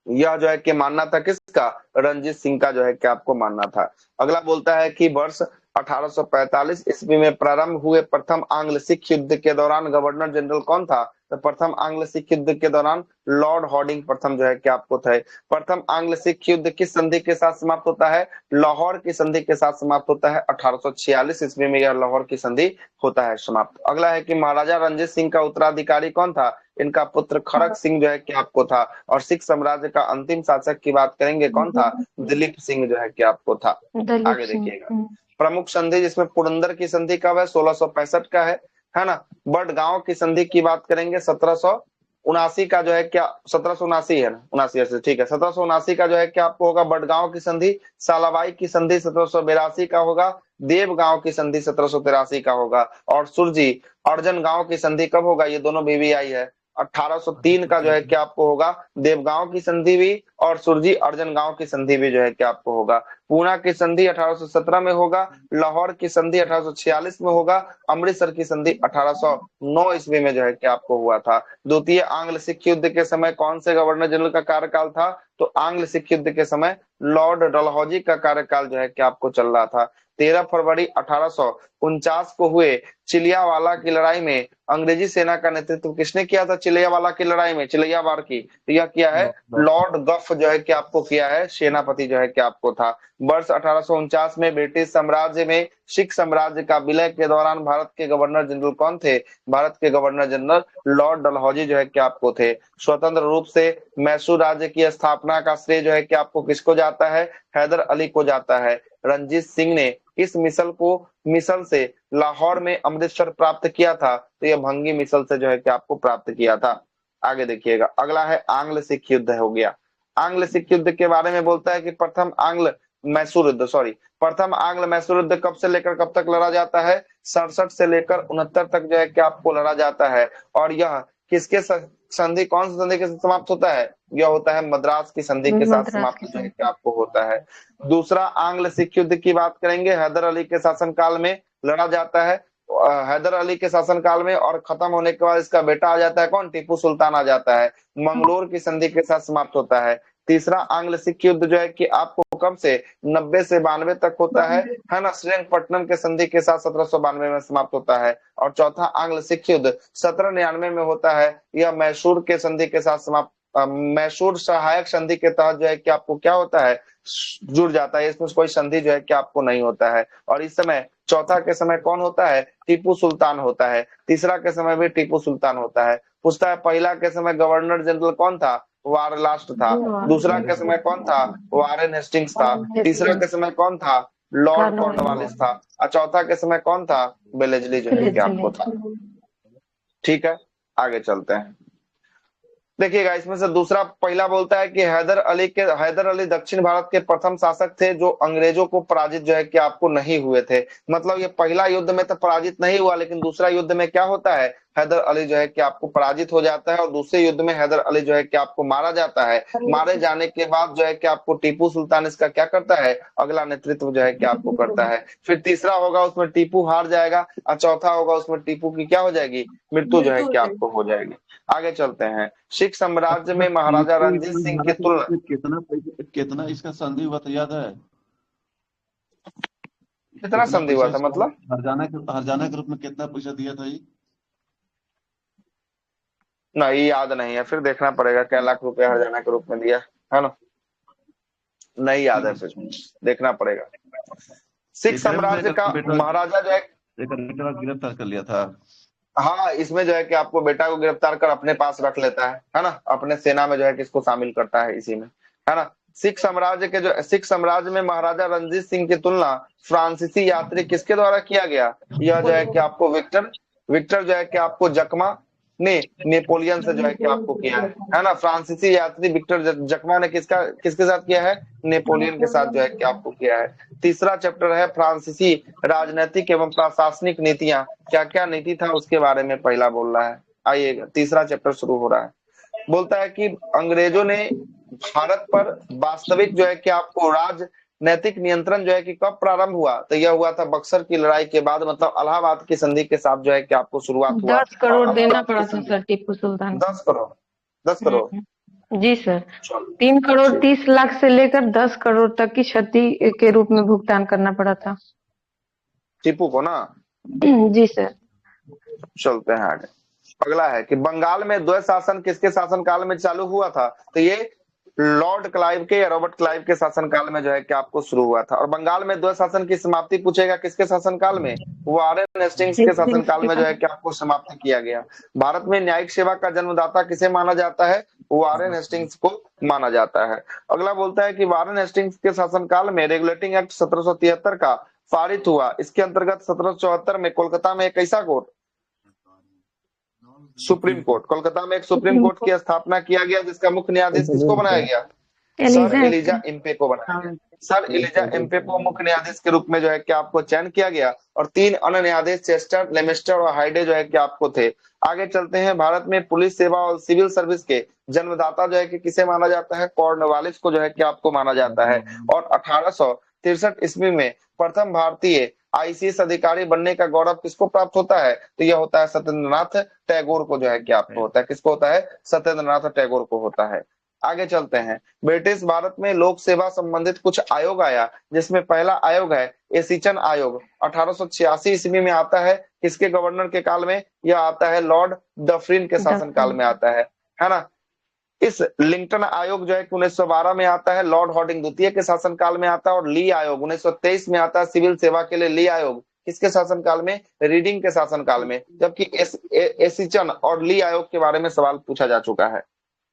यह जो है कि मानना था किसका? रणजीत सिंह का जो है कि आपको मानना था। अगला बोलता है कि वर्ष 1845 ईस्वी में प्रारंभ हुए प्रथम आंग्ल सिख युद्ध के दौरान गवर्नर जनरल कौन था? तो प्रथम आंग्ल सिख युद्ध के दौरान लॉर्ड हॉर्डिंग प्रथम जो है कि आपको थे। प्रथम आंग्ल सिख युद्ध किस संधि के साथ समाप्त होता है? लाहौर की संधि के साथ समाप्त होता है। 1846 ईस्वी में यह लाहौर की संधि होता है समाप्त। अगला है कि महाराजा रणजीत सिंह का उत्तराधिकारी कौन था? इनका पुत्र खड़क सिंह जो है कि आपको था। और सिख साम्राज्य का अंतिम शासक की बात करेंगे, कौन था? दिलीप सिंह जो है कि आपको था। आगे देखिएगा। प्रमुख संधि जिसमें पुरंदर की संधि कब है? 1665 का है ना। बड़गांव की संधि की बात करेंगे 1779 का जो है क्या? 1779 है ना, 79 से ठीक है। 1779 का जो है क्या आपको होगा बड़गांव की संधि। सालाबाई की संधि 1782 का होगा। देवगांव की संधि 1783 का होगा। और सुरजी अर्जन गांव की संधि कब होगा? ये दोनों बीबीआई है। 1803 का जो है कि आपको होगा देवगांव की संधि भी और सुरजी अर्जन गांव की संधि भी जो है कि आपको होगा। पूना की संधि 1817 में होगा। लाहौर की संधि 1846 में होगा। अमृतसर की संधि 1809 ईस्वी में जो है कि आपको हुआ था। द्वितीय आंग्ल सिख युद्ध के समय कौन से गवर्नर जनरल का कार्यकाल था? तो आंग्ल सिख युद्ध के समय लॉर्ड डलहौजी का कार्यकाल जो है कि आपको चल रहा था। 13 फरवरी 1849 को हुए चिलियावाला की लड़ाई में अंग्रेजी सेना का नेतृत्व किसने किया था? चिलियावाला की लड़ाई में, चिलियावार की, तो यह किया है लॉर्ड गफ जो है कि आपको किया है। सेनापति जो है कि आपको था। वर्ष 1849 में ब्रिटिश साम्राज्य में सिख साम्राज्य का विलय के दौरान भारत के गवर्नर जनरल कौन थे? भारत के गवर्नर जनरल लॉर्ड डलहौजी जो है कि आपको थे। स्वतंत्र रूप से मैसूर राज्य की स्थापना का श्रेय जो है कि आपको किसको जाता है? हैदर अली को जाता है। रणजीत सिंह ने किस मिसल से लाहौर में अमृतसर प्राप्त किया था? तो यह भंगी मिसल से जो है कि आपको प्राप्त किया था। आगे देखिएगा। अगला है आंग्ल सिख युद्ध हो गया। आंग्ल सिख युद्ध के बारे में बोलता है कि प्रथम आंग्ल मैसूर युद्ध, सॉरी, प्रथम आंग्ल मैसूर युद्ध कब से लेकर कब तक लड़ा जाता है? 67 से लेकर 69 तक जो है कि आपको लड़ा जाता है। और यह किसके संधि, कौन सी संधि के साथ समाप्त होता है? यह होता है मद्रास की संधि के साथ मद्रास समाप्त की जो है कि आपको होता है। दूसरा आंग्ल सिख युद्ध की बात करेंगे, हैदर अली के शासनकाल में लड़ा जाता है। हैदर अली के शासनकाल में, और खत्म होने के बाद इसका बेटा आ जाता है, कौन? टीपू सुल्तान आ जाता है। मंगलोर की संधि के साथ समाप्त होता है। तीसरा आंग्ल सिख युद्ध जो है कि आपको कब से 90 से 92 तक होता है ना, श्रीरंगपट्टनम के संधि के साथ 1792 में समाप्त होता है। और चौथा आंग्ल सिख युद्ध 1799 में होता है, यह मैसूर के संधि के साथ समाप्त, मैसूर सहायक संधि के तहत जो है कि आपको क्या होता है, जुड़ जाता है। इसमें कोई संधि जो है कि आपको नहीं होता है। और इस समय चौथा के समय कौन होता है? टीपू सुल्तान होता है। तीसरा के समय भी टीपू सुल्तान होता है। पूछता है पहला के समय गवर्नर जनरल कौन था? वारलास्ट था। दूसरा के समय कौन था? वारेन हेस्टिंग्स था। तीसरा के समय कौन था? लॉर्ड कॉर्नवालिस था। और चौथा के समय कौन था? बेलेजली जो है कि आपको था। ठीक है, आगे चलते हैं। देखिएगा, इसमें से दूसरा, पहला बोलता है कि हैदर अली दक्षिण भारत के प्रथम शासक थे जो अंग्रेजों को पराजित जो है कि आपको नहीं हुए थे। मतलब ये पहला युद्ध में तो पराजित नहीं हुआ, लेकिन दूसरा युद्ध में क्या होता है? हैदर अली जो है कि आपको पराजित हो जाता है। और दूसरे युद्ध में हैदर अली जो है कि आपको मारा जाता है। मारे जाने के बाद जो है कि आपको टीपू सुल्तान इसका क्या करता है? अगला नेतृत्व जो है कि आपको करता है। फिर तीसरा होगा, उसमें टीपू हार जाएगा। और चौथा होगा, उसमें टीपू की क्या हो जाएगी? मृत्यु जो है कि आपको हो जाएगी। आगे चलते हैं। सिख साम्राज्य में महाराजा रणजीत सिंह की तुलना, कितना इसका संधि हुआ था याद है? कितना संधि हुआ था? मतलब हरजाना के रूप में कितना पैसा दिया था ये? नहीं, याद नहीं है, फिर देखना पड़ेगा। क्या लाख रुपया हरजाना के रूप में दिया है ना? नहीं याद है, फिर देखना पड़ेगा। सिख साम्राज्य का महाराजा जो है गिरफ्तार कर लिया था। हाँ, इसमें जो है कि आपको बेटा को गिरफ्तार कर अपने पास रख लेता है ना, अपने सेना में जो है कि इसको शामिल करता है इसी में, है ना। सिख साम्राज्य में महाराजा रणजीत सिंह की तुलना फ्रांसीसी यात्री किसके द्वारा किया गया? यह जो है कि आपको विक्टर जो है कि आपको जकमा ने नेपोलियन से जो है कि आपको किया है ना। फ्रांसीसी यात्री विक्टर जकमा ने किसके साथ किया है? नेपोलियन के साथ जो है कि आपको किया है। तीसरा चैप्टर है फ्रांसीसी राजनीतिक एवं प्रशासनिक नीतियां, क्या क्या नीति था उसके बारे में पहला बोल रहा है। आइए, तीसरा चैप्टर शुरू हो रहा है। बोलता है कि अंग्रेजों ने भारत पर वास्तविक जो है कि आपको राजनैतिक नियंत्रण जो है कि कब प्रारंभ हुआ? तो यह हुआ था बक्सर की लड़ाई के बाद, मतलब इलाहाबाद की संधि के साथ जो है कि आपको शुरुआत हुआ। 10 करोड़ देना पड़ा था सर टीपू सुल्तान को। 10 करोड़ जी सर। 3 करोड़ 30 लाख से लेकर 10 करोड़ तक की क्षति के रूप में भुगतान करना पड़ा था टीपू को ना। जी सर। चलते हैं आगे। अगला है कि बंगाल में द्वैत शासन किसके शासनकाल में चालू हुआ था? तो ये लॉर्ड क्लाइव के या रॉबर्ट क्लाइव के शासनकाल में जो है कि आपको शुरू हुआ था। और बंगाल में द्वैत शासन की समाप्ति पूछेगा किसके शासनकाल में? वारेन हेस्टिंग्स के शासनकाल में जो है कि आपको समाप्त किया गया। भारत में न्यायिक सेवा का जन्मदाता किसे माना जाता है? वारेन हेस्टिंग्स को माना जाता है। अगला बोलता है कि वारेन हेस्टिंग्स के शासनकाल में रेगुलेटिंग एक्ट 1773 का पारित हुआ। इसके अंतर्गत 1774 में कोलकाता में एक ऐसा कोर्ट, सुप्रीम कोर्ट, कोलकाता में एक सुप्रीम कोर्ट की स्थापना किया गया, जिसका मुख्य न्यायाधीश किसको बनाया गया? सर एलिजा एम्पे को बनाया गया। सर एलिजा एम्पे को मुख्य न्यायाधीश के रूप में जो है कि आपको चयन किया गया। और 3 अन्य न्यायाधीश चेस्टर, लेमेस्टर और हाइडे जो है कि आपको थे। आगे चलते हैं। भारत में पुलिस सेवा और सिविल सर्विस के जन्मदाता जो है कि किसे माना जाता है? कॉर्नवालिस को जो है कि आपको माना जाता है। और 1863 ईस्वी में प्रथम भारतीय आईसीएस अधिकारी बनने का गौरव किसको प्राप्त होता है? तो यह होता है सत्येंद्रनाथ टैगोर को जो है कि आपको होता है। किसको होता है? सत्येंद्रनाथ टैगोर को होता है। आगे चलते हैं। ब्रिटिश भारत में लोक सेवा संबंधित कुछ आयोग आया, जिसमें पहला आयोग है एसिचन आयोग। 1886 ईस्वी में आता है। किसके गवर्नर के काल में? यह आता है लॉर्ड डफरिन के शासनकाल में आता है ना। इस लिंकटन आयोग जो है कि 1912 में आता है, लॉर्ड हॉर्डिंग द्वितीय के शासनकाल में आता है। और ली आयोग 1923 में आता है, सिविल सेवा के लिए ली आयोग। किसके शासनकाल में? रीडिंग के शासनकाल में। जबकि एसिचन और ली आयोग के बारे में सवाल पूछा जा चुका है।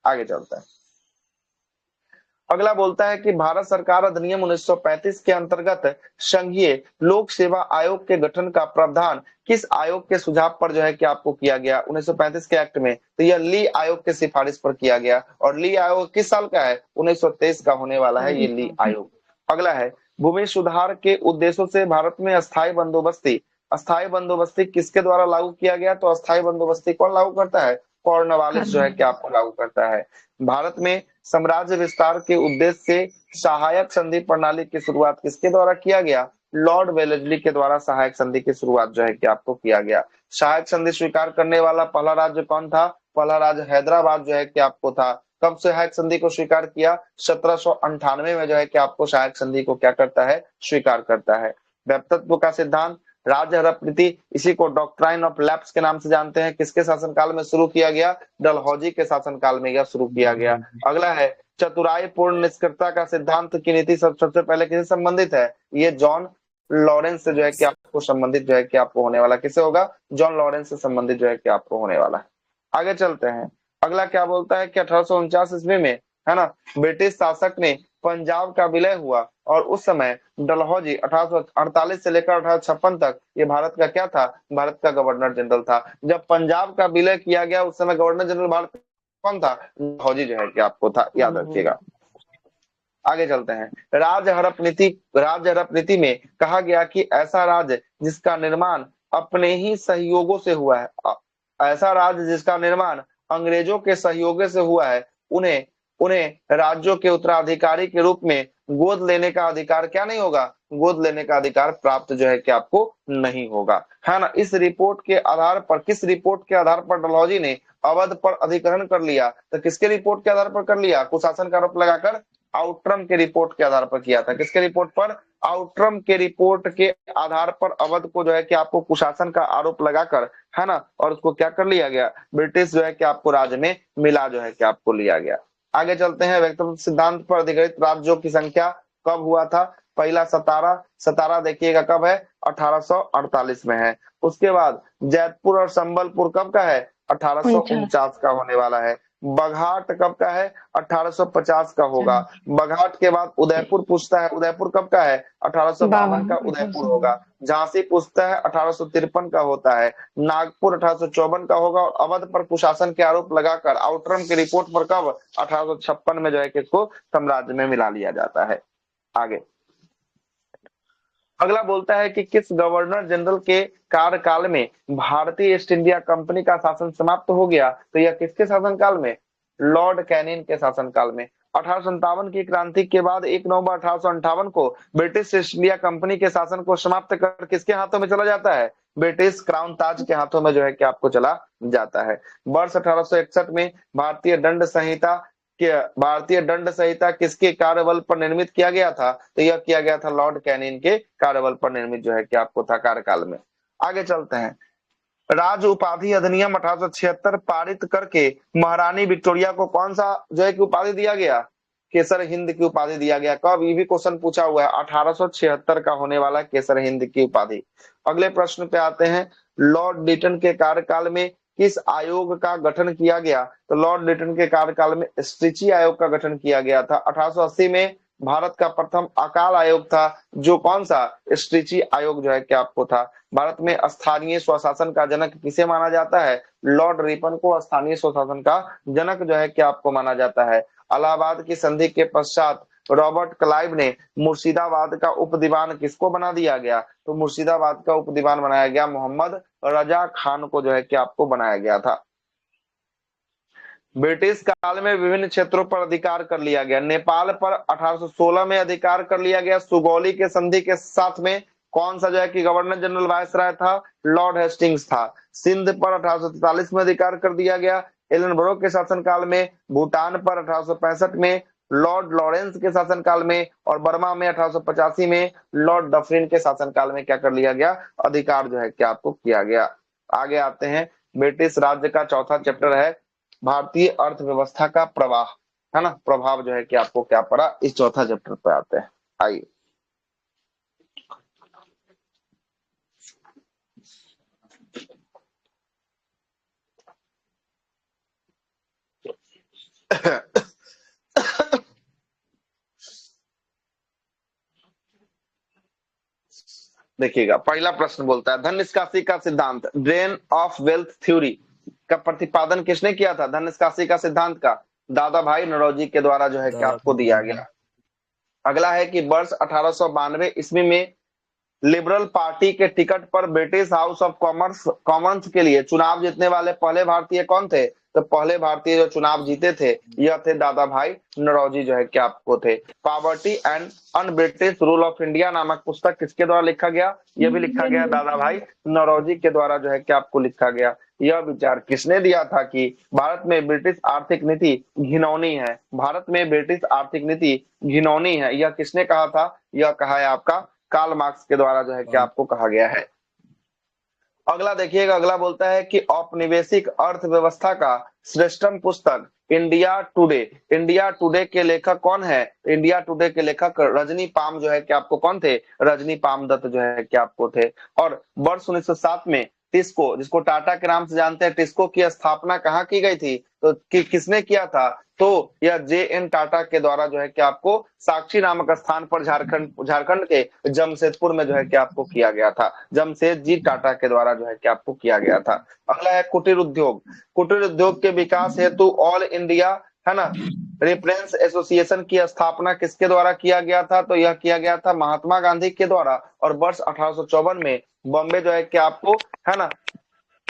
आगे चलता है। अगला बोलता है कि भारत सरकार अधिनियम 1935 के अंतर्गत संघीय लोक सेवा आयोग के गठन का प्रावधान किस आयोग के सुझाव पर जो है कि आपको किया गया 1935 के एक्ट में? तो यह ली आयोग के सिफारिश पर किया गया। और ली आयोग किस साल का है? 1923 का होने वाला है ये ली आयोग। अगला है भूमि सुधार के उद्देश्यों से भारत में अस्थायी बंदोबस्ती किसके द्वारा लागू किया गया? तो अस्थायी बंदोबस्ती कौन लागू करता है? कॉर्नवालिस जो है कि आपको लागू करता है। भारत में साम्राज्य विस्तार के उद्देश्य से सहायक संधि प्रणाली की शुरुआत किसके द्वारा किया गया? लॉर्ड वेलेस्ली के द्वारा सहायक संधि की शुरुआत जो है कि आपको किया गया। सहायक संधि स्वीकार करने वाला पहला राज्य कौन था? पहला राज्य हैदराबाद जो है कि आपको था। कब सहायक संधि को स्वीकार किया? 1798 में जो है कि आपको सहायक संधि को क्या करता है? स्वीकार करता है। व्यक्तित्व का सिद्धांत, राज्य हड़प नीति, इसी को डॉक्ट्राइन ऑफ लैप्स के नाम से जानते हैं, किसके शासनकाल में शुरू किया गया? डलहौजी के शासनकाल में यह शुरू किया गया। अगला है चतुराई पूर्ण निष्क्रियता का सिद्धांत की नीति सबसे पहले किससे संबंधित है? ये जॉन लॉरेंस से जो है कि आपको संबंधित जो है कि आपको होने वाला, किससे होगा? जॉन लॉरेंस से संबंधित जो है कि आपको होने वाला है। आगे चलते हैं। अगला क्या बोलता है कि 1849 ईस्वी में, है ना, ब्रिटिश शासक ने पंजाब का विलय हुआ और उस समय डलहौजी 1848 से लेकर 1856 तक ये भारत का क्या था? भारत का गवर्नर जनरल था। जब पंजाब का विलय किया गया उस समय गवर्नर जनरल भारत कौन था? डलहौजी जो है कि आपको था, याद रखिएगा। आगे चलते हैं। राज्य हड़प नीति में कहा गया कि ऐसा राज्य जिसका निर्माण अपने ही सहयोगों से हुआ है, ऐसा राज्य जिसका निर्माण अंग्रेजों के सहयोग से हुआ है, उन्हें राज्यों के उत्तराधिकारी के रूप में गोद लेने का अधिकार क्या नहीं होगा? गोद लेने का अधिकार प्राप्त जो है कि आपको नहीं होगा, है ना। इस रिपोर्ट के आधार पर, किस रिपोर्ट के आधार पर डलहौजी ने अवध पर अधिग्रहण कर लिया? तो किसके रिपोर्ट के आधार पर कर लिया? कुशासन का आरोप लगाकर आउट्रम के रिपोर्ट के आधार पर किया था। किसके रिपोर्ट पर? आउट्रम के रिपोर्ट के आधार पर अवध को जो है कि आपको कुशासन का आरोप लगाकर, है ना, और उसको क्या कर लिया गया? ब्रिटिश जो है कि आपको राज्य में मिला जो है कि आपको लिया गया। आगे चलते हैं। व्यक्तित्व सिद्धांत पर अधिकृत राज्यों की संख्या कब हुआ था? पहला सतारा देखिएगा कब है? 1848 में है। उसके बाद जैतपुर और संबलपुर कब का है? 1849 का होने वाला है। बघाट कब का है? 1850 का होगा। बघाट के बाद उदयपुर पूछता है, उदयपुर कब का है? 1852 का उदयपुर होगा। झांसी पूछता है, 1853 का होता है। नागपुर 1854 का होगा। और अवध पर कुशासन के आरोप लगाकर आउट्रम की रिपोर्ट पर कब? 1856 में जो है कि इसको साम्राज्य में मिला लिया जाता है। आगे अगला बोलता है कि किस गवर्नर जनरल के कार्यकाल में भारतीय ईस्ट इंडिया कंपनी का शासन समाप्त हो गया? तो यह किसके शासनकाल में? लॉर्ड कैनिन के शासनकाल में। 1857 की क्रांति के बाद 1 नवंबर 1858 को ब्रिटिश ईस्ट इंडिया कंपनी के शासन को समाप्त कर किसके हाथों में चला जाता है? ब्रिटिश क्राउन ताज के हाथों में जो है कि आपको चला जाता है। वर्ष 1861 में भारतीय दंड संहिता किसके कार्यबल पर निर्मित किया गया था? तो यह किया गया था लॉर्ड कैनिन के कार्यबल पर निर्मित जो है कि आपको था कार्यकाल में। आगे चलते हैं। राज उपाधि अधिनियम 1876 पारित करके महारानी विक्टोरिया को कौन सा जो है कि उपाधि दिया गया? केसर हिंद की उपाधि दिया गया। कब? ये भी क्वेश्चन पूछा हुआ है। 1876 का होने वाला केसर हिंद की उपाधि। अगले प्रश्न पे आते हैं। लॉर्ड लिटन के कार्यकाल में किस आयोग का गठन किया गया? तो लॉर्ड लिटन के कार्यकाल में स्ट्रीची आयोग का गठन किया गया था। 1880 में भारत का प्रथम अकाल आयोग था, जो कौन सा? स्ट्रीची आयोग जो है कि आपको था। भारत में स्थानीय स्वशासन का जनक किसे माना जाता है? लॉर्ड रिपन को स्थानीय स्वशासन का जनक जो है कि आपको माना जाता है। इलाहाबाद की संधि के पश्चात रॉबर्ट क्लाइव ने मुर्शिदाबाद का उपदीवान किसको बना दिया गया? तो मुर्शिदाबाद का उपदीवान बनाया गया मोहम्मद रजा खान को जो है कि आपको बनाया गया था। ब्रिटिश काल में विभिन्न क्षेत्रों पर अधिकार कर लिया गया। नेपाल पर 1816 में अधिकार कर लिया गया। सुगौली के संधि के साथ में कौन सा जो है कि गवर्नर जनरल वायसराय था? लॉर्ड हेस्टिंग्स था। सिंध पर 1843 में अधिकार कर दिया गया। एलनबरो के शासनकाल में। भूटान पर 1865 में। लॉर्ड लॉरेंस के शासनकाल में। और बर्मा में 1885 में लॉर्ड डफरिन के शासनकाल में क्या कर लिया गया? अधिकार जो है कि आपको किया गया। आगे आते हैं। ब्रिटिश राज्य का चौथा चैप्टर है भारतीय अर्थव्यवस्था का प्रवाह, है ना, प्रभाव जो है कि आपको क्या पड़ा? इस चौथा चैप्टर पे आते हैं। आइए देखिएगा। पहला प्रश्न बोलता है धन निष्कासी का सिद्धांत, ड्रेन ऑफ वेल्थ थ्योरी का प्रतिपादन किसने किया था? धन निष्कासी का सिद्धांत का दादा भाई नौरोजी के द्वारा जो है कि आपको दिया गया। अगला है कि वर्ष 1892 ईस्वी में लिबरल पार्टी के टिकट पर ब्रिटिश हाउस ऑफ कॉमन्स के लिए चुनाव जीतने वाले पहले भारतीय कौन थे? तो पहले भारतीय जो चुनाव जीते थे यह थे दादा भाई नौरोजी जो है कि आपको थे। Poverty and un British rule of India नामक पुस्तक किसके द्वारा लिखा गया? यह भी लिखा गया दादा भाई नौरोजी के द्वारा जो है कि आपको लिखा गया। यह विचार किसने दिया था कि भारत में ब्रिटिश आर्थिक नीति घिनौनी है? भारत में ब्रिटिश आर्थिक नीति घिनौनी है, यह किसने कहा था? यह कहा है आपका कार्ल मार्क्स के द्वारा जो है कि आपको कहा गया है। अगला देखिएगा, अगला बोलता है कि औपनिवेशिक अर्थव्यवस्था का श्रेष्ठतम पुस्तक इंडिया टुडे। इंडिया टुडे के लेखक कौन है? इंडिया टुडे के लेखक रजनी पाम जो है कि आपको कौन थे? रजनी पाम दत्त जो है कि आपको थे। और वर्ष 1907 में टिस्को, जिसको टाटा के नाम से जानते हैं, टिस्को की स्थापना कहाँ की गई थी? तो किसने किया था? तो यह जे.एन. टाटा के द्वारा जो है कि आपको साक्षी नामक स्थान पर झारखंड के जमशेदपुर में जो है कि आपको किया गया था। जमशेद जी टाटा के द्वारा जो है कि आपको किया गया था। अगला है कुटीर उद्योग। कुटीर उद्योग के विकास हेतु ऑल इंडिया है ना रेफरेंस एसोसिएशन की स्थापना किसके द्वारा किया गया था? तो यह किया गया था महात्मा गांधी के द्वारा। और वर्ष 1854 में बॉम्बे जो है कि आपको है ना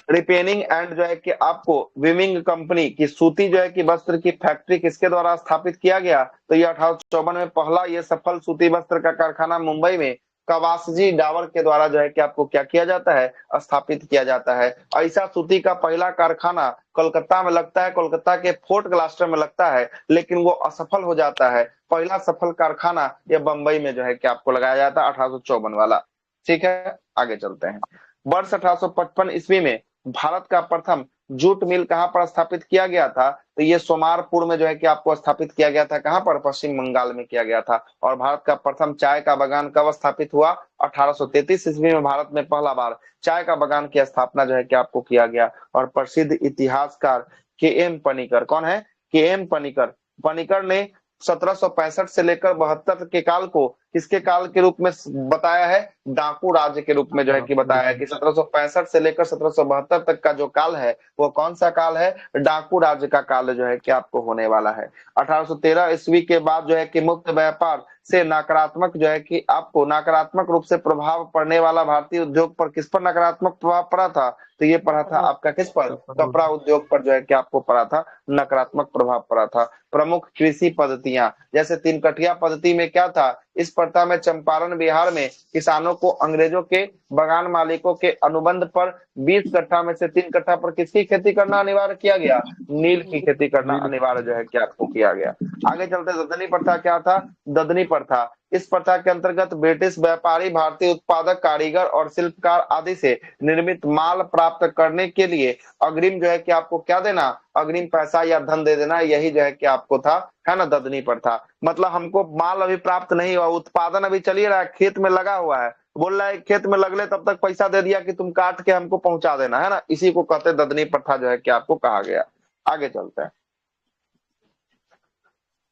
रिपेनिंग एंड जो है कि आपको विविंग कंपनी की सूती जो है कि वस्त्र की फैक्ट्री किसके द्वारा स्थापित किया गया? तो ये 1854 में पहला ये सफल सूती वस्त्र का कारखाना मुंबई में कवासजी डावर के द्वारा जो है कि आपको क्या किया जाता है? स्थापित किया जाता है। ऐसा सूती का पहला कारखाना कोलकाता में लगता है, कोलकाता के फोर्ट ग्लास्टर में लगता है, लेकिन वो असफल हो जाता है। पहला सफल कारखाना ये बंबई में जो है कि आपको लगाया जाता है 1854 वाला। ठीक है, आगे चलते हैं। वर्ष 1855 ईस्वी में भारत का प्रथम जूट मिल कहां पर स्थापित किया गया था? तो ये सोमारपुर में जो है कि आपको स्थापित किया गया था। कहां पर? पश्चिम बंगाल में किया गया था। और भारत का प्रथम चाय का बागान कब स्थापित हुआ? 1833 ईस्वी में भारत में पहला बार चाय का बागान की स्थापना जो है कि आपको किया गया। और प्रसिद्ध इतिहासकार के.एम. पनिकर, कौन है? के.एम. पनिकर। पनिकर ने 1765 से लेकर 72 के काल को किसके काल के रूप में बताया है? डाकू राज्य के रूप में जो है कि बताया है कि 1765 से लेकर 1772 तक का जो काल है वो कौन सा काल है? डाकू राज्य का काल जो है कि आपको होने वाला है। 1813 ईस्वी के बाद जो है कि मुक्त व्यापार से नकारात्मक जो है कि आपको नकारात्मक रूप से प्रभाव पड़ने वाला भारतीय उद्योग पर किस पर नकारात्मक प्रभाव पड़ा था? तो ये पड़ा था आपका किस पर? कपड़ा उद्योग पर जो है कि आपको पड़ा था, नकारात्मक प्रभाव पड़ा था। प्रमुख कृषि पद्धतियां, जैसे 3 कठिया पद्धति में क्या था? इस प्रथा में चंपारण बिहार में किसानों को अंग्रेजों के बागान मालिकों के अनुबंध पर 20 कट्ठा में से 3 कट्ठा पर किसकी खेती करना अनिवार्य किया गया? नील की खेती करना अनिवार्य जो है कि आपको किया गया। आगे चलते, ददनी प्रथा क्या था? ददनी प्रथा, इस प्रथा के अंतर्गत ब्रिटिश व्यापारी भारतीय उत्पादक कारीगर और शिल्पकार आदि से निर्मित माल प्राप्त करने के लिए अग्रिम जो है कि आपको क्या देना? अग्रिम पैसा या धन दे देना। यही जो है कि आपको था, है ना, ददनी प्रथा। मतलब हमको माल अभी प्राप्त नहीं हुआ, उत्पादन अभी चल ही रहा है, खेत में लगा हुआ है, बोल रहा है खेत में लगले तब तक पैसा दे दिया कि तुम काट के हमको पहुंचा देना, है ना। इसी को कहते ददनी प्रथा जो है कि आपको कहा गया। आगे चलते हैं।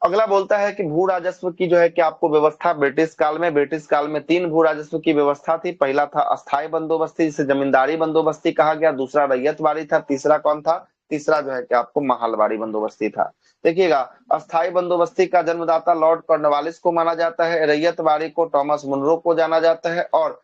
अगला बोलता है कि भू राजस्व की जो है कि आपको व्यवस्था ब्रिटिश काल में 3 भू राजस्व की व्यवस्था थी। पहला था अस्थायी बंदोबस्ती, जिसे जमींदारी बंदोबस्ती कहा गया। दूसरा रैयतवाड़ी था। तीसरा कौन था? तीसरा जो है कि आपको महलवाड़ी बंदोबस्ती था। देखिएगा, अस्थायी बंदोबस्ती का जन्मदाता लॉर्ड कॉर्नवालिस को माना जाता है, रैयतवाड़ी को टॉमस मुनरो को जाना जाता है, और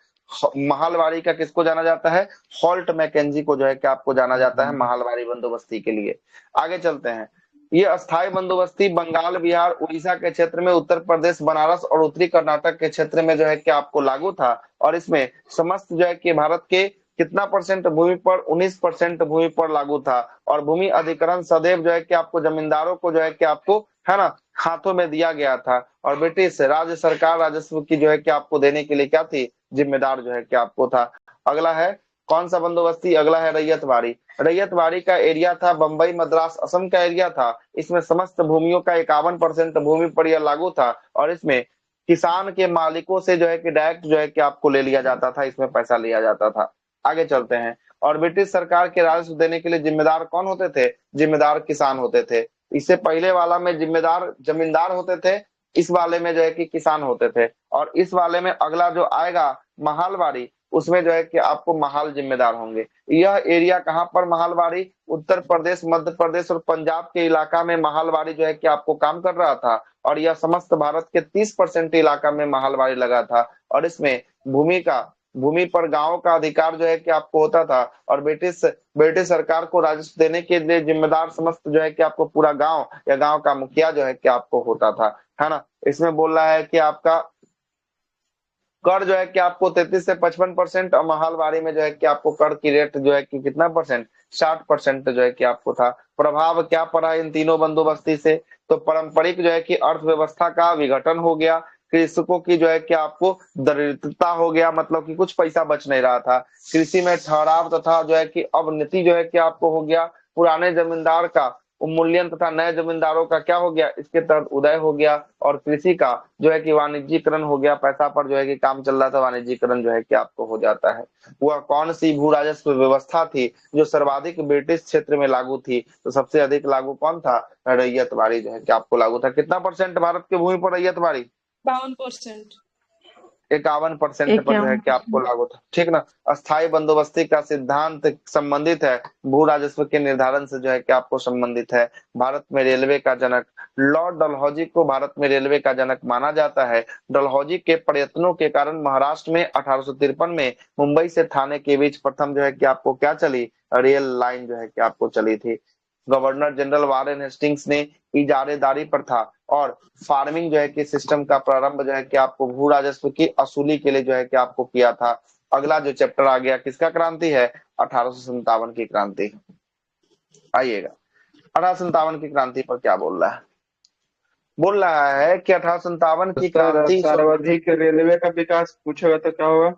महलवाड़ी का किसको जाना जाता है? हॉल्ट मैकेंजी को जो है कि आपको जाना जाता है महलवाड़ी बंदोबस्ती के लिए। आगे चलते हैं। ये अस्थायी बंदोबस्ती बंगाल, बिहार, उड़ीसा के क्षेत्र में, उत्तर प्रदेश, बनारस और उत्तरी कर्नाटक के क्षेत्र में जो है कि आपको लागू था। और इसमें समस्त जो है कि भारत के कितना परसेंट भूमि पर? 19% भूमि पर लागू था। और भूमि अधिग्रहण सदैव जो है कि आपको जमींदारों को जो है कि आपको, है ना, हाथों में दिया गया था। और ब्रिटिश राज्य सरकार राजस्व की जो है कि आपको देने के लिए क्या थी? जिम्मेदार जो है कि आपको था। अगला है कौन सा बंदोबस्ती? अगला है रैयतवाड़ी। रैयतवाड़ी का एरिया था बंबई, मद्रास, असम का एरिया था। इसमें समस्त भूमियों का 51% भूमि पर यह लागू था। और इसमें किसान के मालिकों से जो है कि डायरेक्ट जो है कि आपको ले लिया जाता था, इसमें पैसा लिया जाता था। आगे चलते हैं। और ब्रिटिश सरकार के राजस्व देने के लिए जिम्मेदार कौन होते थे? जिम्मेदार किसान होते थे। इससे पहले वाला में जिम्मेदार जमींदार होते थे, इस वाले में जो है कि किसान होते थे। और इस वाले में अगला जो आएगा महलवाड़ी, उसमें जो है कि आपको महाल जिम्मेदार होंगे। यह एरिया कहां पर? महलवाड़ी उत्तर प्रदेश, मध्य प्रदेश और पंजाब के इलाका में महलवाड़ी जो है कि आपको काम कर रहा था। और यह समस्त भारत के 30% इलाका में महलवारी लगा था। और इसमें भूमि पर गांवों का अधिकार जो है कि आपको होता था, और ब्रिटिश सरकार को राजस्व देने के लिए जिम्मेदार समस्त जो है कि आपको पूरा गांव या गांव का मुखिया जो है कि आपको होता था, है ना। इसमें बोल रहा है कि आपका कर जो है कि आपको 33 से 55%, और महलवारी में जो है कि आपको कर की रेट जो है कि कितना परसेंट, 60% जो है कि आपको था। प्रभाव क्या पड़ा इन तीनों बंदोबस्ती से, तो पारंपरिक जो है कि अर्थव्यवस्था का विघटन हो गया, कृषकों की जो है कि आपको दरिद्रता हो गया, मतलब कि कुछ पैसा बच नहीं रहा था, कृषि में ठहराव तथा जो है कि अवनति जो है कि आपको हो गया, पुराने जमींदार का उन्मूलन तथा नए जमींदारों का क्या हो गया, इसके तहत उदय हो गया, और कृषि का जो है कि वाणिज्यीकरण हो गया, पैसा पर जो है कि काम चल रहा था, वाणिज्यीकरण जो है कि आपको हो जाता है। वह कौन सी भू राजस्व व्यवस्था थी जो सर्वाधिक ब्रिटिश क्षेत्र में लागू थी, तो सबसे अधिक लागू कौन था, रैयतवाड़ी जो है कि आपको लागू था। कितना परसेंट भारत की भूमि पर रैयतवाड़ी, 52%। 51% पर जो है कि आपको लागू था, ठीक ना। अस्थायी बंदोबस्ती का सिद्धांत संबंधित है भू राजस्व के निर्धारण से जो है कि आपको संबंधित है। भारत में रेलवे का जनक लॉर्ड डलहौजी को भारत में रेलवे का जनक माना जाता है। डलहौजी के प्रयत्नों के कारण महाराष्ट्र में 1853 में मुंबई से थाने के बीच प्रथम जो है कि आपको क्या चली, रेल लाइन जो है कि आपको चली थी। गवर्नर जनरल वारेन हेस्टिंग्स ने इजारेदारी प्रथा और फार्मिंग जो है कि सिस्टम का प्रारंभ जो है कि आपको भू राजस्व की असूली के लिए जो है कि आपको किया था। अगला जो चैप्टर आ गया किसका क्रांति है, 1857 की क्रांति। आइएगा 1857 की क्रांति पर क्या बोल रहा है, बोल रहा है कि 1857 की क्रांति सर्वाधिक रेलवे का विकास पूछेगा तो क्या होगा,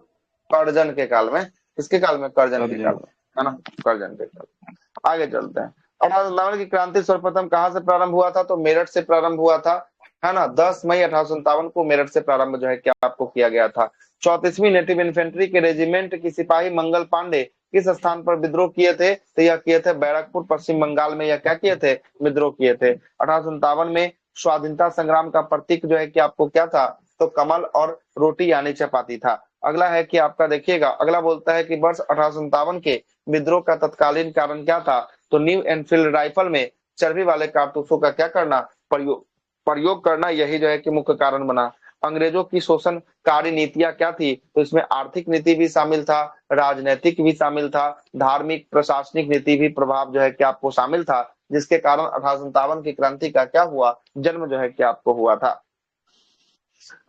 कर्जन के काल में। किसके काल में, कर्जन के काल में, है ना, कर्जन के काल में। आगे चलते हैं। 1857 की क्रांति सर्वप्रथम कहां से प्रारंभ हुआ था, तो मेरठ से प्रारंभ हुआ था, है ना। 10 मई 1857 को मेरठ से प्रारंभ जो है कि आपको किया गया था। 34वीं नेटिव इन्फेंट्री के रेजिमेंट की सिपाही मंगल पांडे किस स्थान पर विद्रोह किए थे, तो यह किए थे बैरकपुर, पश्चिम बंगाल में। यह क्या किए थे, विद्रोह किए थे। 1857 में स्वाधीनता संग्राम का प्रतीक जो है कि आपको क्या था, तो कमल और रोटी यानी चपाती था। अगला है कि आपका देखिएगा, अगला बोलता है कि वर्ष 1857 के विद्रोह का तत्कालीन कारण क्या था, तो न्यू एनफील्ड राइफल में चर्बी वाले कारतूसों का क्या करना, प्रयोग करना, यही जो है कि मुख्य कारण बना। अंग्रेजों की शोषणकारी नीतियां क्या थी, तो इसमें आर्थिक नीति भी शामिल था, राजनीतिक भी शामिल था, धार्मिक प्रशासनिक नीति भी प्रभाव जो है कि आपको शामिल था, जिसके कारण 1857 की क्रांति का क्या हुआ, जन्म जो है कि आपको हुआ था।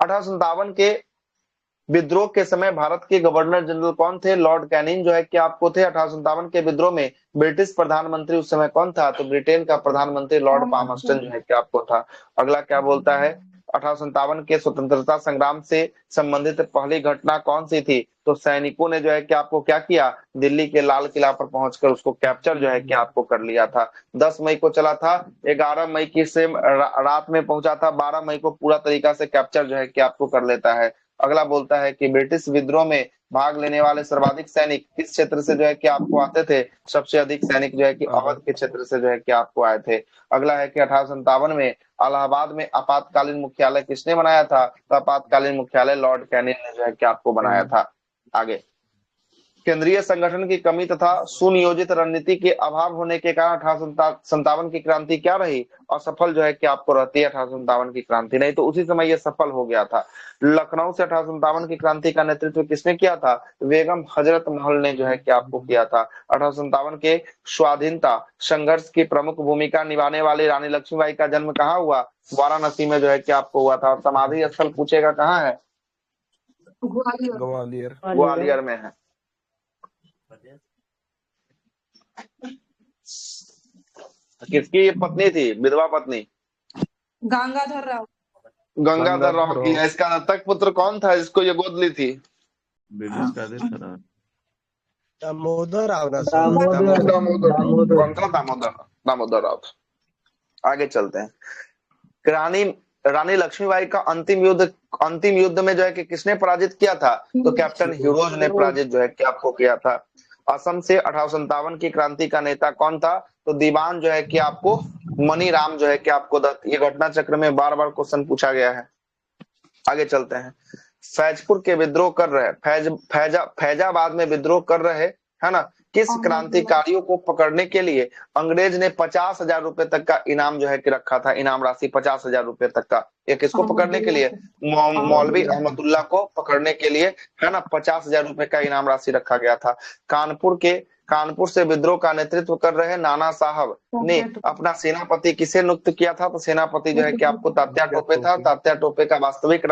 1857 के विद्रोह के समय भारत के गवर्नर जनरल कौन थे, लॉर्ड कैनिंग जो है कि आपको थे। 1857 के विद्रोह में ब्रिटिश प्रधानमंत्री उस समय कौन था, तो ब्रिटेन का प्रधानमंत्री लॉर्ड पामस्टन जो है कि आपको था। अगला क्या बोलता है, 1857 के स्वतंत्रता संग्राम से संबंधित पहली घटना कौन सी थी, तो सैनिकों ने जो है कि आपको क्या किया, दिल्ली के लाल किला पर पहुंचकर उसको कैप्चर जो है कि आपको कर लिया था। 10 मई को चला था, 11 मई की से रात में पहुंचा था, 12 मई को पूरा तरीका से कैप्चर जो है कि आपको कर लेता है। अगला बोलता है कि ब्रिटिश विद्रोह में भाग लेने वाले सर्वाधिक सैनिक किस क्षेत्र से जो है कि आपको आते थे, सबसे अधिक सैनिक जो है कि अवध के क्षेत्र से जो है कि आपको आए थे। अगला है कि 1857 में इलाहाबाद में आपातकालीन मुख्यालय किसने बनाया था, तो आपातकालीन मुख्यालय लॉर्ड कैनिंग ने जो है कि आपको बनाया था। आगे, केंद्रीय संगठन की कमी तथा सुनियोजित रणनीति के अभाव होने के कारण 1857 की क्रांति क्या रही, असफल जो है कि आपको रहती है 1857 की क्रांति, नहीं तो उसी समय यह सफल हो गया था। लखनऊ से 1857 की क्रांति का नेतृत्व किसने किया था, बेगम हजरत महल ने जो है कि आपको किया था। 1857 के स्वाधीनता संघर्ष की प्रमुख भूमिका निभाने वाली रानी लक्ष्मीबाई का जन्म कहाँ हुआ, वाराणसी में जो है कि आपको हुआ था। और समाधि स्थल पूछेगा कहाँ है, ग्वालियर। ग्वालियर में है। किसकी ये पत्नी थी, विधवा पत्नी, गंगाधर राव। गंगाधर राव की। इसका दत्तक पुत्र कौन था जिसको ये गोद ली थी, ब्रिटिश का देश था ना। दामोदर राव ना दामोदर राव। आगे चलते हैं। रानी लक्ष्मीबाई का अंतिम युद्ध में जो है कि किसने पराजित किया था, तो कैप्टन हीरोज ने पराजित जो है कि आपको किया था। असम से 1857 की क्रांति का नेता कौन था, तो दीवान जो है कि आपको मनीराम जो है कि आपको दत्त। ये घटना चक्र में बार बार क्वेश्चन पूछा गया है। आगे चलते हैं। फैजपुर के विद्रोह कर रहे फैजाबाद में विद्रोह कर रहे, है ना, किस क्रांतिकारियों को पकड़ने के लिए अंग्रेज ने 50,000 रुपए तक का इनाम जो है कि रखा था, इनाम राशि 50,000 रुपए तक का। ये किसको पकड़ने के लिए? मौलवी अहमदुल्ला को पकड़ने के लिए, है ना, 50,000 रुपए का इनाम राशि रखा गया था। कानपुर से विद्रोह का नेतृत्व कर रहे नाना साहब ने अपना सेनापति किसे नियुक्त किया था? तो सेनापति जो है कि आपको तात्या टोपे था। तात्या टोपे का वास्तविक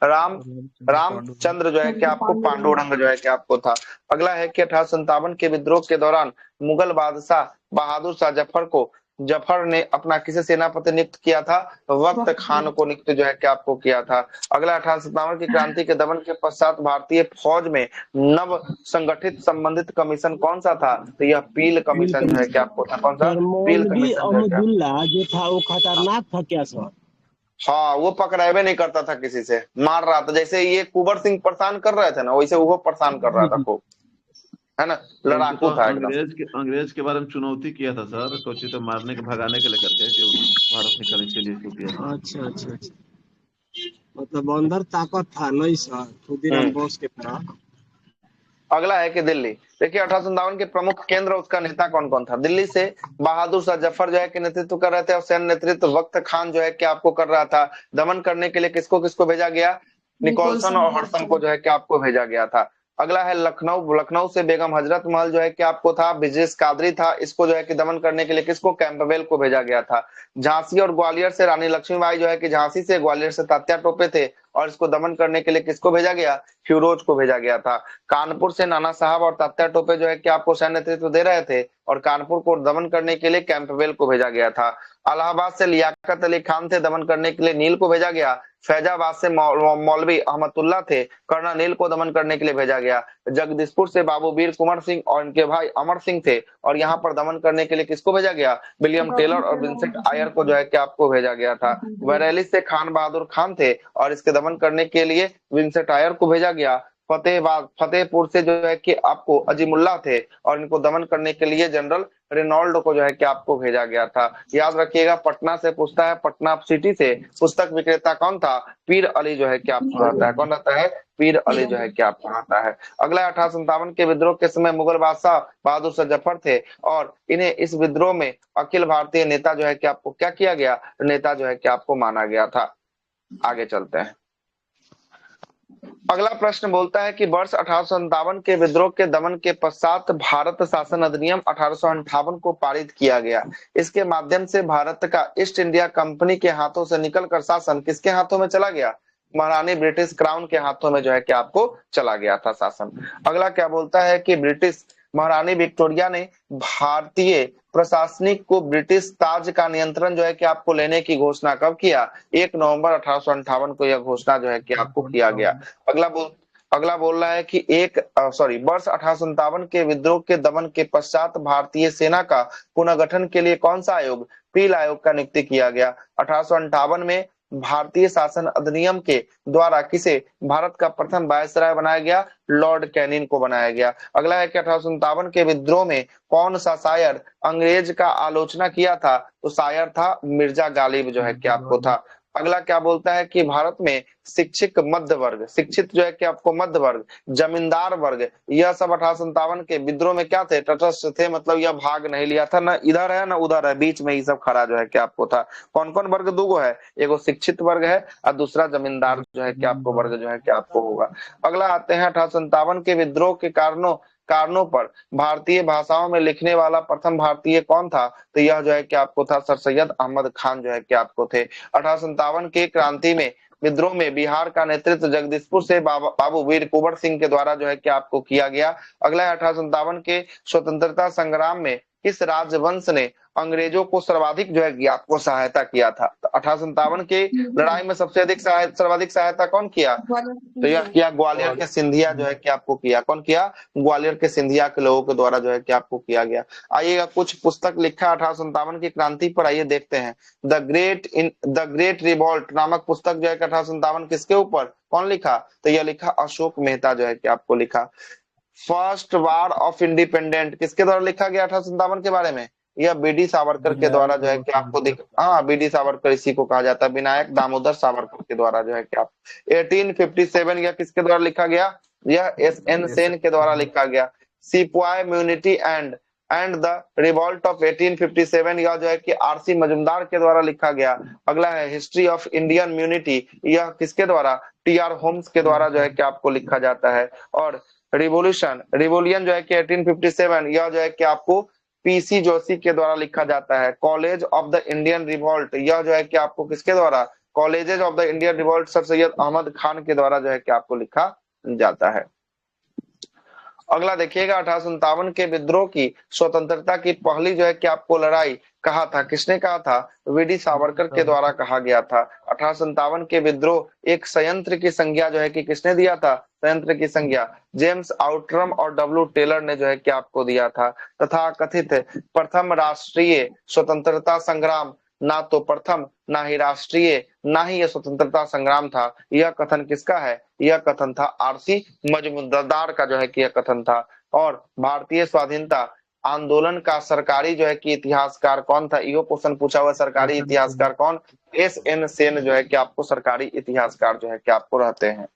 रामचंद्र जो है कि आपको पांडुरंग जो है कि आपको था। अगला है कि 1857 के विद्रोह के दौरान मुगल बादशाह बहादुर शाह जफर ने अपना किसे सेनापति नियुक्त किया था? वक्त खान को नियुक्त जो है कि आपको किया था। अगला 1857 की क्रांति के दमन के पश्चात भारतीय फौज में नव संगठित संबंधित कमीशन कौन सा था? तो यह पील कमीशन जो है कि आपको था। कौन सा? पील कमीशन अहमदुल्ला जो था वो खतरनाक था क्या सर? हाँ, वो पकड़ावे नहीं करता था, किसी से मार रहा था। जैसे ये कुंवर सिंह परेशान कर रहे थे ना, वैसे वो परेशान कर रहा था खूब, है ना, लड़ाकू था एकदम। अंग्रेज के बारे में चुनौती किया था सर, सोची तो मारने के भगाने के लेकर के कि भारत निकलने के लिए इसको किया था। अच्छा अच्छा अच्छा, मतलब अंदर ताकत था नहीं सर, खुदीराम बोस के तरह। अगला है कि दिल्ली। देखिए 1857 के प्रमुख केंद्र, उसका नेता कौन कौन था? दिल्ली से बहादुर शाह जफर जो है कि नेतृत्व कर रहे थे, और सैन्य नेतृत्व वक्त खान जो है कि आपको कर रहा था। दमन करने के लिए किसको किसको भेजा गया? निकोलसन और हडसन को जो है कि आपको भेजा गया था। अगला है लखनऊ से बेगम हजरत महल जो है कि आपको था, ब्रिजेश कादरी था। इसको जो है कि दमन करने के लिए किसको? कैंपबेल को भेजा गया था। झांसी और ग्वालियर से रानी लक्ष्मीबाई जो है कि झांसी से, ग्वालियर से तात्या टोपे थे, और इसको दमन करने के लिए किसको भेजा गया? फिरोज को भेजा गया था। कानपुर से नाना साहब और तात्या टोपे जो है कि आपको सैन्य नेतृत्व दे रहे थे, और कानपुर को दमन करने के लिए कैंपबेल को भेजा गया था। इलाहाबाद से लियाकत अली खान थे, दमन करने के लिए नील को भेजा गया। फैजाबाद से मौलवी अहमदुल्ला थे, कर्नल नील को दमन करने के लिए भेजा गया। जगदीशपुर से बाबू वीर कुंवर सिंह और इनके भाई अमर सिंह थे, और यहाँ पर दमन करने के लिए किसको भेजा गया? विलियम टेलर और विंसेंट आयर को जो है कि आपको भेजा गया था। बरेली से खान बहादुर खान थे, और इसके दमन करने के लिए विंसेंट आयर को भेजा गया। फतेहपुर से जो है कि आपको अजीमुल्ला थे, और इनको दमन करने के लिए जनरल रेनॉल्ड को जो है कि आपको भेजा गया था। याद रखिएगा, पटना से पूछता है, पटना सिटी से पुस्तक विक्रेता कौन था? पीर अली जो है कि आपको रहता है। कौन रहता है? पीर अली जो है कि आपको रहता है। अगला 1857 के विद्रोह के समय मुगल बादशाह बहादुर शाह जफर थे, और इन्हें इस विद्रोह में अखिल भारतीय नेता जो है कि आपको क्या किया गया? नेता जो है कि आपको माना गया था। आगे चलते हैं। अगला प्रश्न बोलता है कि वर्ष 1857 के विद्रोह के दमन के पश्चात भारत शासन अधिनियम 1858 को पारित किया गया। इसके माध्यम से भारत का ईस्ट इंडिया कंपनी के हाथों से निकलकर शासन किसके हाथों में चला गया? महारानी ब्रिटिश क्राउन के हाथों में जो है कि आपको चला गया था शासन। अगला क्या बोलता है कि ब्रिटिश महारानी विक्टोरिया ने भारतीय प्रशासनिक को ब्रिटिश ताज का नियंत्रण जो है कि आपको लेने की घोषणा कब किया? 1 नवंबर 1858 को यह घोषणा जो है कि आपको किया गया। अगला बोल रहा है कि वर्ष 1857 के विद्रोह के दमन के पश्चात भारतीय सेना का पुनर्गठन के लिए कौन सा आयोग? पील आयोग का नियुक्ति किया गया। 1858 में भारतीय शासन अधिनियम के द्वारा किसे भारत का प्रथम वायसराय बनाया गया? लॉर्ड कैनिंग को बनाया गया। अगला है कि 1857 के विद्रोह में कौन सा शायर अंग्रेज का आलोचना किया था? तो शायर था मिर्जा गालिब जो है कि आपको था। अगला क्या बोलता है कि भारत में शिक्षित जो है कि आपको मध्य वर्ग, जमींदार वर्ग, यह सब 1857 के विद्रोह में क्या थे? तटस्थ थे, मतलब यह भाग नहीं लिया था, ना इधर है ना उधर है, बीच में ये सब खड़ा जो है कि आपको था। कौन कौन वर्ग? दो है, एगो शिक्षित वर्ग है और दूसरा जमींदार जो है कि आपको वर्ग जो है कि आपको होगा। अगला आते हैं 1857 के विद्रोह के कारणों पर भारतीय भाषाओं में लिखने वाला प्रथम भारतीय कौन था? तो यह जो है कि आपको था सर सैयद अहमद खान जो है कि आपको थे। 1857 के क्रांति में विद्रोह में बिहार का नेतृत्व जगदीशपुर से बाबू वीर कुंवर सिंह के द्वारा जो है कि आपको किया गया। अगला है 1857 के स्वतंत्रता संग्राम में किस राजवंश ने अंग्रेजों को सर्वाधिक जो है कि आपको सहायता किया था? तो 1857 की लड़ाई में सर्वाधिक सहायता कौन किया? तो यह किया ग्वालियर के सिंधिया जो है कि आपको किया। कौन किया? ग्वालियर के सिंधिया के लोगों के द्वारा जो है कि आपको किया गया। आइएगा, कुछ पुस्तक लिखा 1857 की क्रांति पर, आइए देखते हैं। द ग्रेट रिवॉल्ट नामक पुस्तक जो है कि 1857 किसके ऊपर कौन लिखा? तो यह लिखा अशोक मेहता जो है कि आपको लिखा। फर्स्ट वार ऑफ इंडिपेंडेंट किसके द्वारा लिखा गया 1857 के बारे में? यह बीडी सावरकर के द्वारा जो है कि आपको बीडी सावरकर इसी को कहा जाता है, विनायक दामोदर सावरकर के द्वारा जो है कि आप 1857 यह किसके द्वारा लिखा गया? यह एस एन सेन के द्वारा लिखा गया। Sepoy mutiny and the revolt of 1857, यह जो है कि आरसी मजुमदार के द्वारा लिखा गया। अगला है हिस्ट्री ऑफ इंडियन म्यूनिटी, यह किसके द्वारा, टी.आर. होम्स के द्वारा जो है कि आपको लिखा जाता है। और रिवोल्यूशन जो है कि 1857, यह जो है कि आपको पीसी जोशी के द्वारा लिखा जाता है। College of the Indian revolt, यह जो है कि आपको किसके द्वारा, colleges of the Indian revolt Sir Syed Ahmed Khan के द्वारा जो है कि आपको लिखा जाता है। अगला देखिएगा 1857 के विद्रोह की स्वतंत्रता की पहली जो है कि आपको लड़ाई कहा था, किसने कहा था, वीडी सावरकर के द्वारा कहा गया था। 1857 के विद्रोह एक संयंत्र की संज्ञा जो है कि किसने दिया था, संयंत्र की संज्ञा जेम्स आउटरम और डब्ल्यू टेलर ने जो है कि आपको दिया था। तथा कथित प्रथम राष्ट्रीय स्वतंत्रता संग्राम, ना तो प्रथम ना ही राष्ट्रीय ना ही यह स्वतंत्रता संग्राम था, यह कथन किसका है, यह कथन था आरसी मजमुदार का जो है कि यह कथन था। और भारतीय स्वाधीनता आंदोलन का सरकारी जो है कि इतिहासकार कौन था, यो क्वेश्चन पूछा हुआ, सरकारी इतिहासकार कौन, एस.एन. सेन जो है कि आपको सरकारी इतिहासकार जो है कि आपको रहते हैं।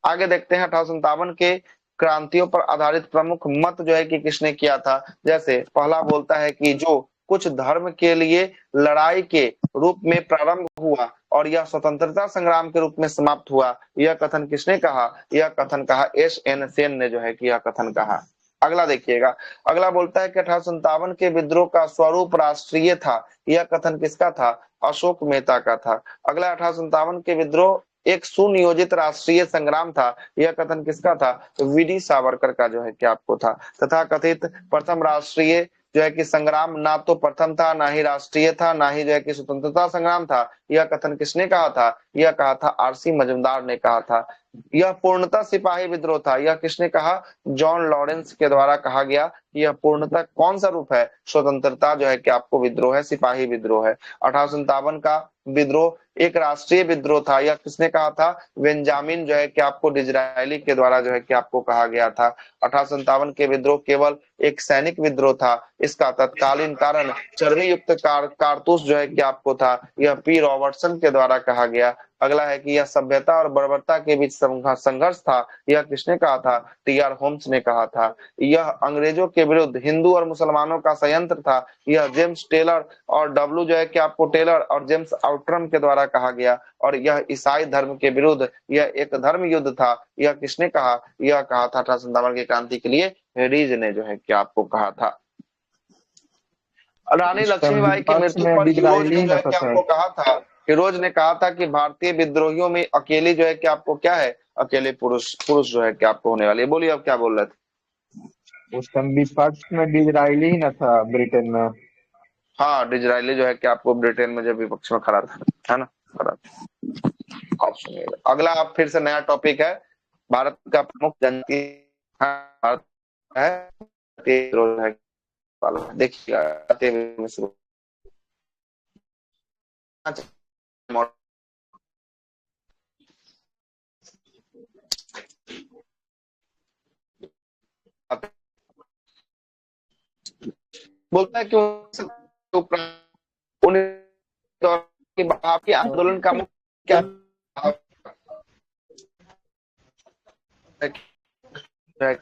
आगे देखते हैं 1857 के क्रांतियों पर आधारित प्रमुख मत जो है कि किसने किया था। जैसे पहला बोलता है कि जो कुछ धर्म के लिए लड़ाई के रूप में प्रारंभ हुआ और यह स्वतंत्रता संग्राम के रूप में समाप्त हुआ, यह कथन किसने कहा, यह कथन कहा एस.एन. सेन ने जो है कि यह कथन कहा। अगला देखिएगा, अगला बोलता है कि 1857 के विद्रोह का स्वरूप राष्ट्रीय था, यह कथन किसका था, अशोक मेहता का था। अगला 1857 के विद्रोह एक सुनियोजित राष्ट्रीय संग्राम था, यह कथन किसका था, वीडी सावरकर का जो है कि आपको था। तथा कथित प्रथम राष्ट्रीय जो है कि संग्राम ना तो प्रथम था ना ही राष्ट्रीय था ना ही जो है कि स्वतंत्रता संग्राम था, यह कथन किसने कहा था, यह कहा था आरसी मजुमदार ने कहा था। यह पूर्णतः सिपाही विद्रोह था, यह किसने कहा, जॉन लॉरेंस के द्वारा कहा गया। यह पूर्णतः कौन सा रूप है, स्वतंत्रता जो है कि आपको विद्रोह है, सिपाही विद्रोह है। 1857 का विद्रोह एक राष्ट्रीय विद्रोह था, यह किसने कहा था, बेंजामिन जो है कि आपको डिज़रायली के द्वारा जो है कि आपको कहा गया था। 1857 के विद्रोह केवल एक सैनिक विद्रोह था, इसका तत्कालीन कारण चर्बी युक्त कारतूस जो है कि आपको था, यह पी रॉबर्टसन के द्वारा कहा गया। अगला है कि यह सभ्यता और बर्बरता के बीच संघर्ष था, यह किसने कहा था, टी.आर. होम्स ने कहा था। यह अंग्रेजों के विरुद्ध हिंदू और मुसलमानों का संयंत्र था, यह जेम्स टेलर और डब्ल्यू जो है कि आपको टेलर और जेम्स आउटरम के द्वारा कहा गया। और यह ईसाई धर्म के विरुद्ध यह एक धर्म युद्ध था, यह किसने कहा, यह कहा था 1857 की क्रांति के लिए रीज ने जो है कि आपको कहा था। रानी लक्ष्मीबाई की मृत्यु पर हिरोज ने जो है कि आपको कहा था, हिरोज ने कहा था कि भारतीय विद्रोहियों में अकेले जो है कि आपको क्या है, अकेले पुरुष जो है कि आपको होने वाले। बोलिए अब क्या बोल रहे थे। उस टाइम विपक्ष में डिज़रायली ही ना था ब्रिटेन में। हाँ, डिज़रायली जो है कि आपको ब्रिटेन में जब विपक्ष में खड़ा था, है ना, खड़ा था। आप सुनिएगा, अगला आप फिर से नया टॉपिक है, भारत का प्रमुख जनजाति है, देखिएगा शुरू बोलता है कि आपके आंदोलन का मुख्य क्या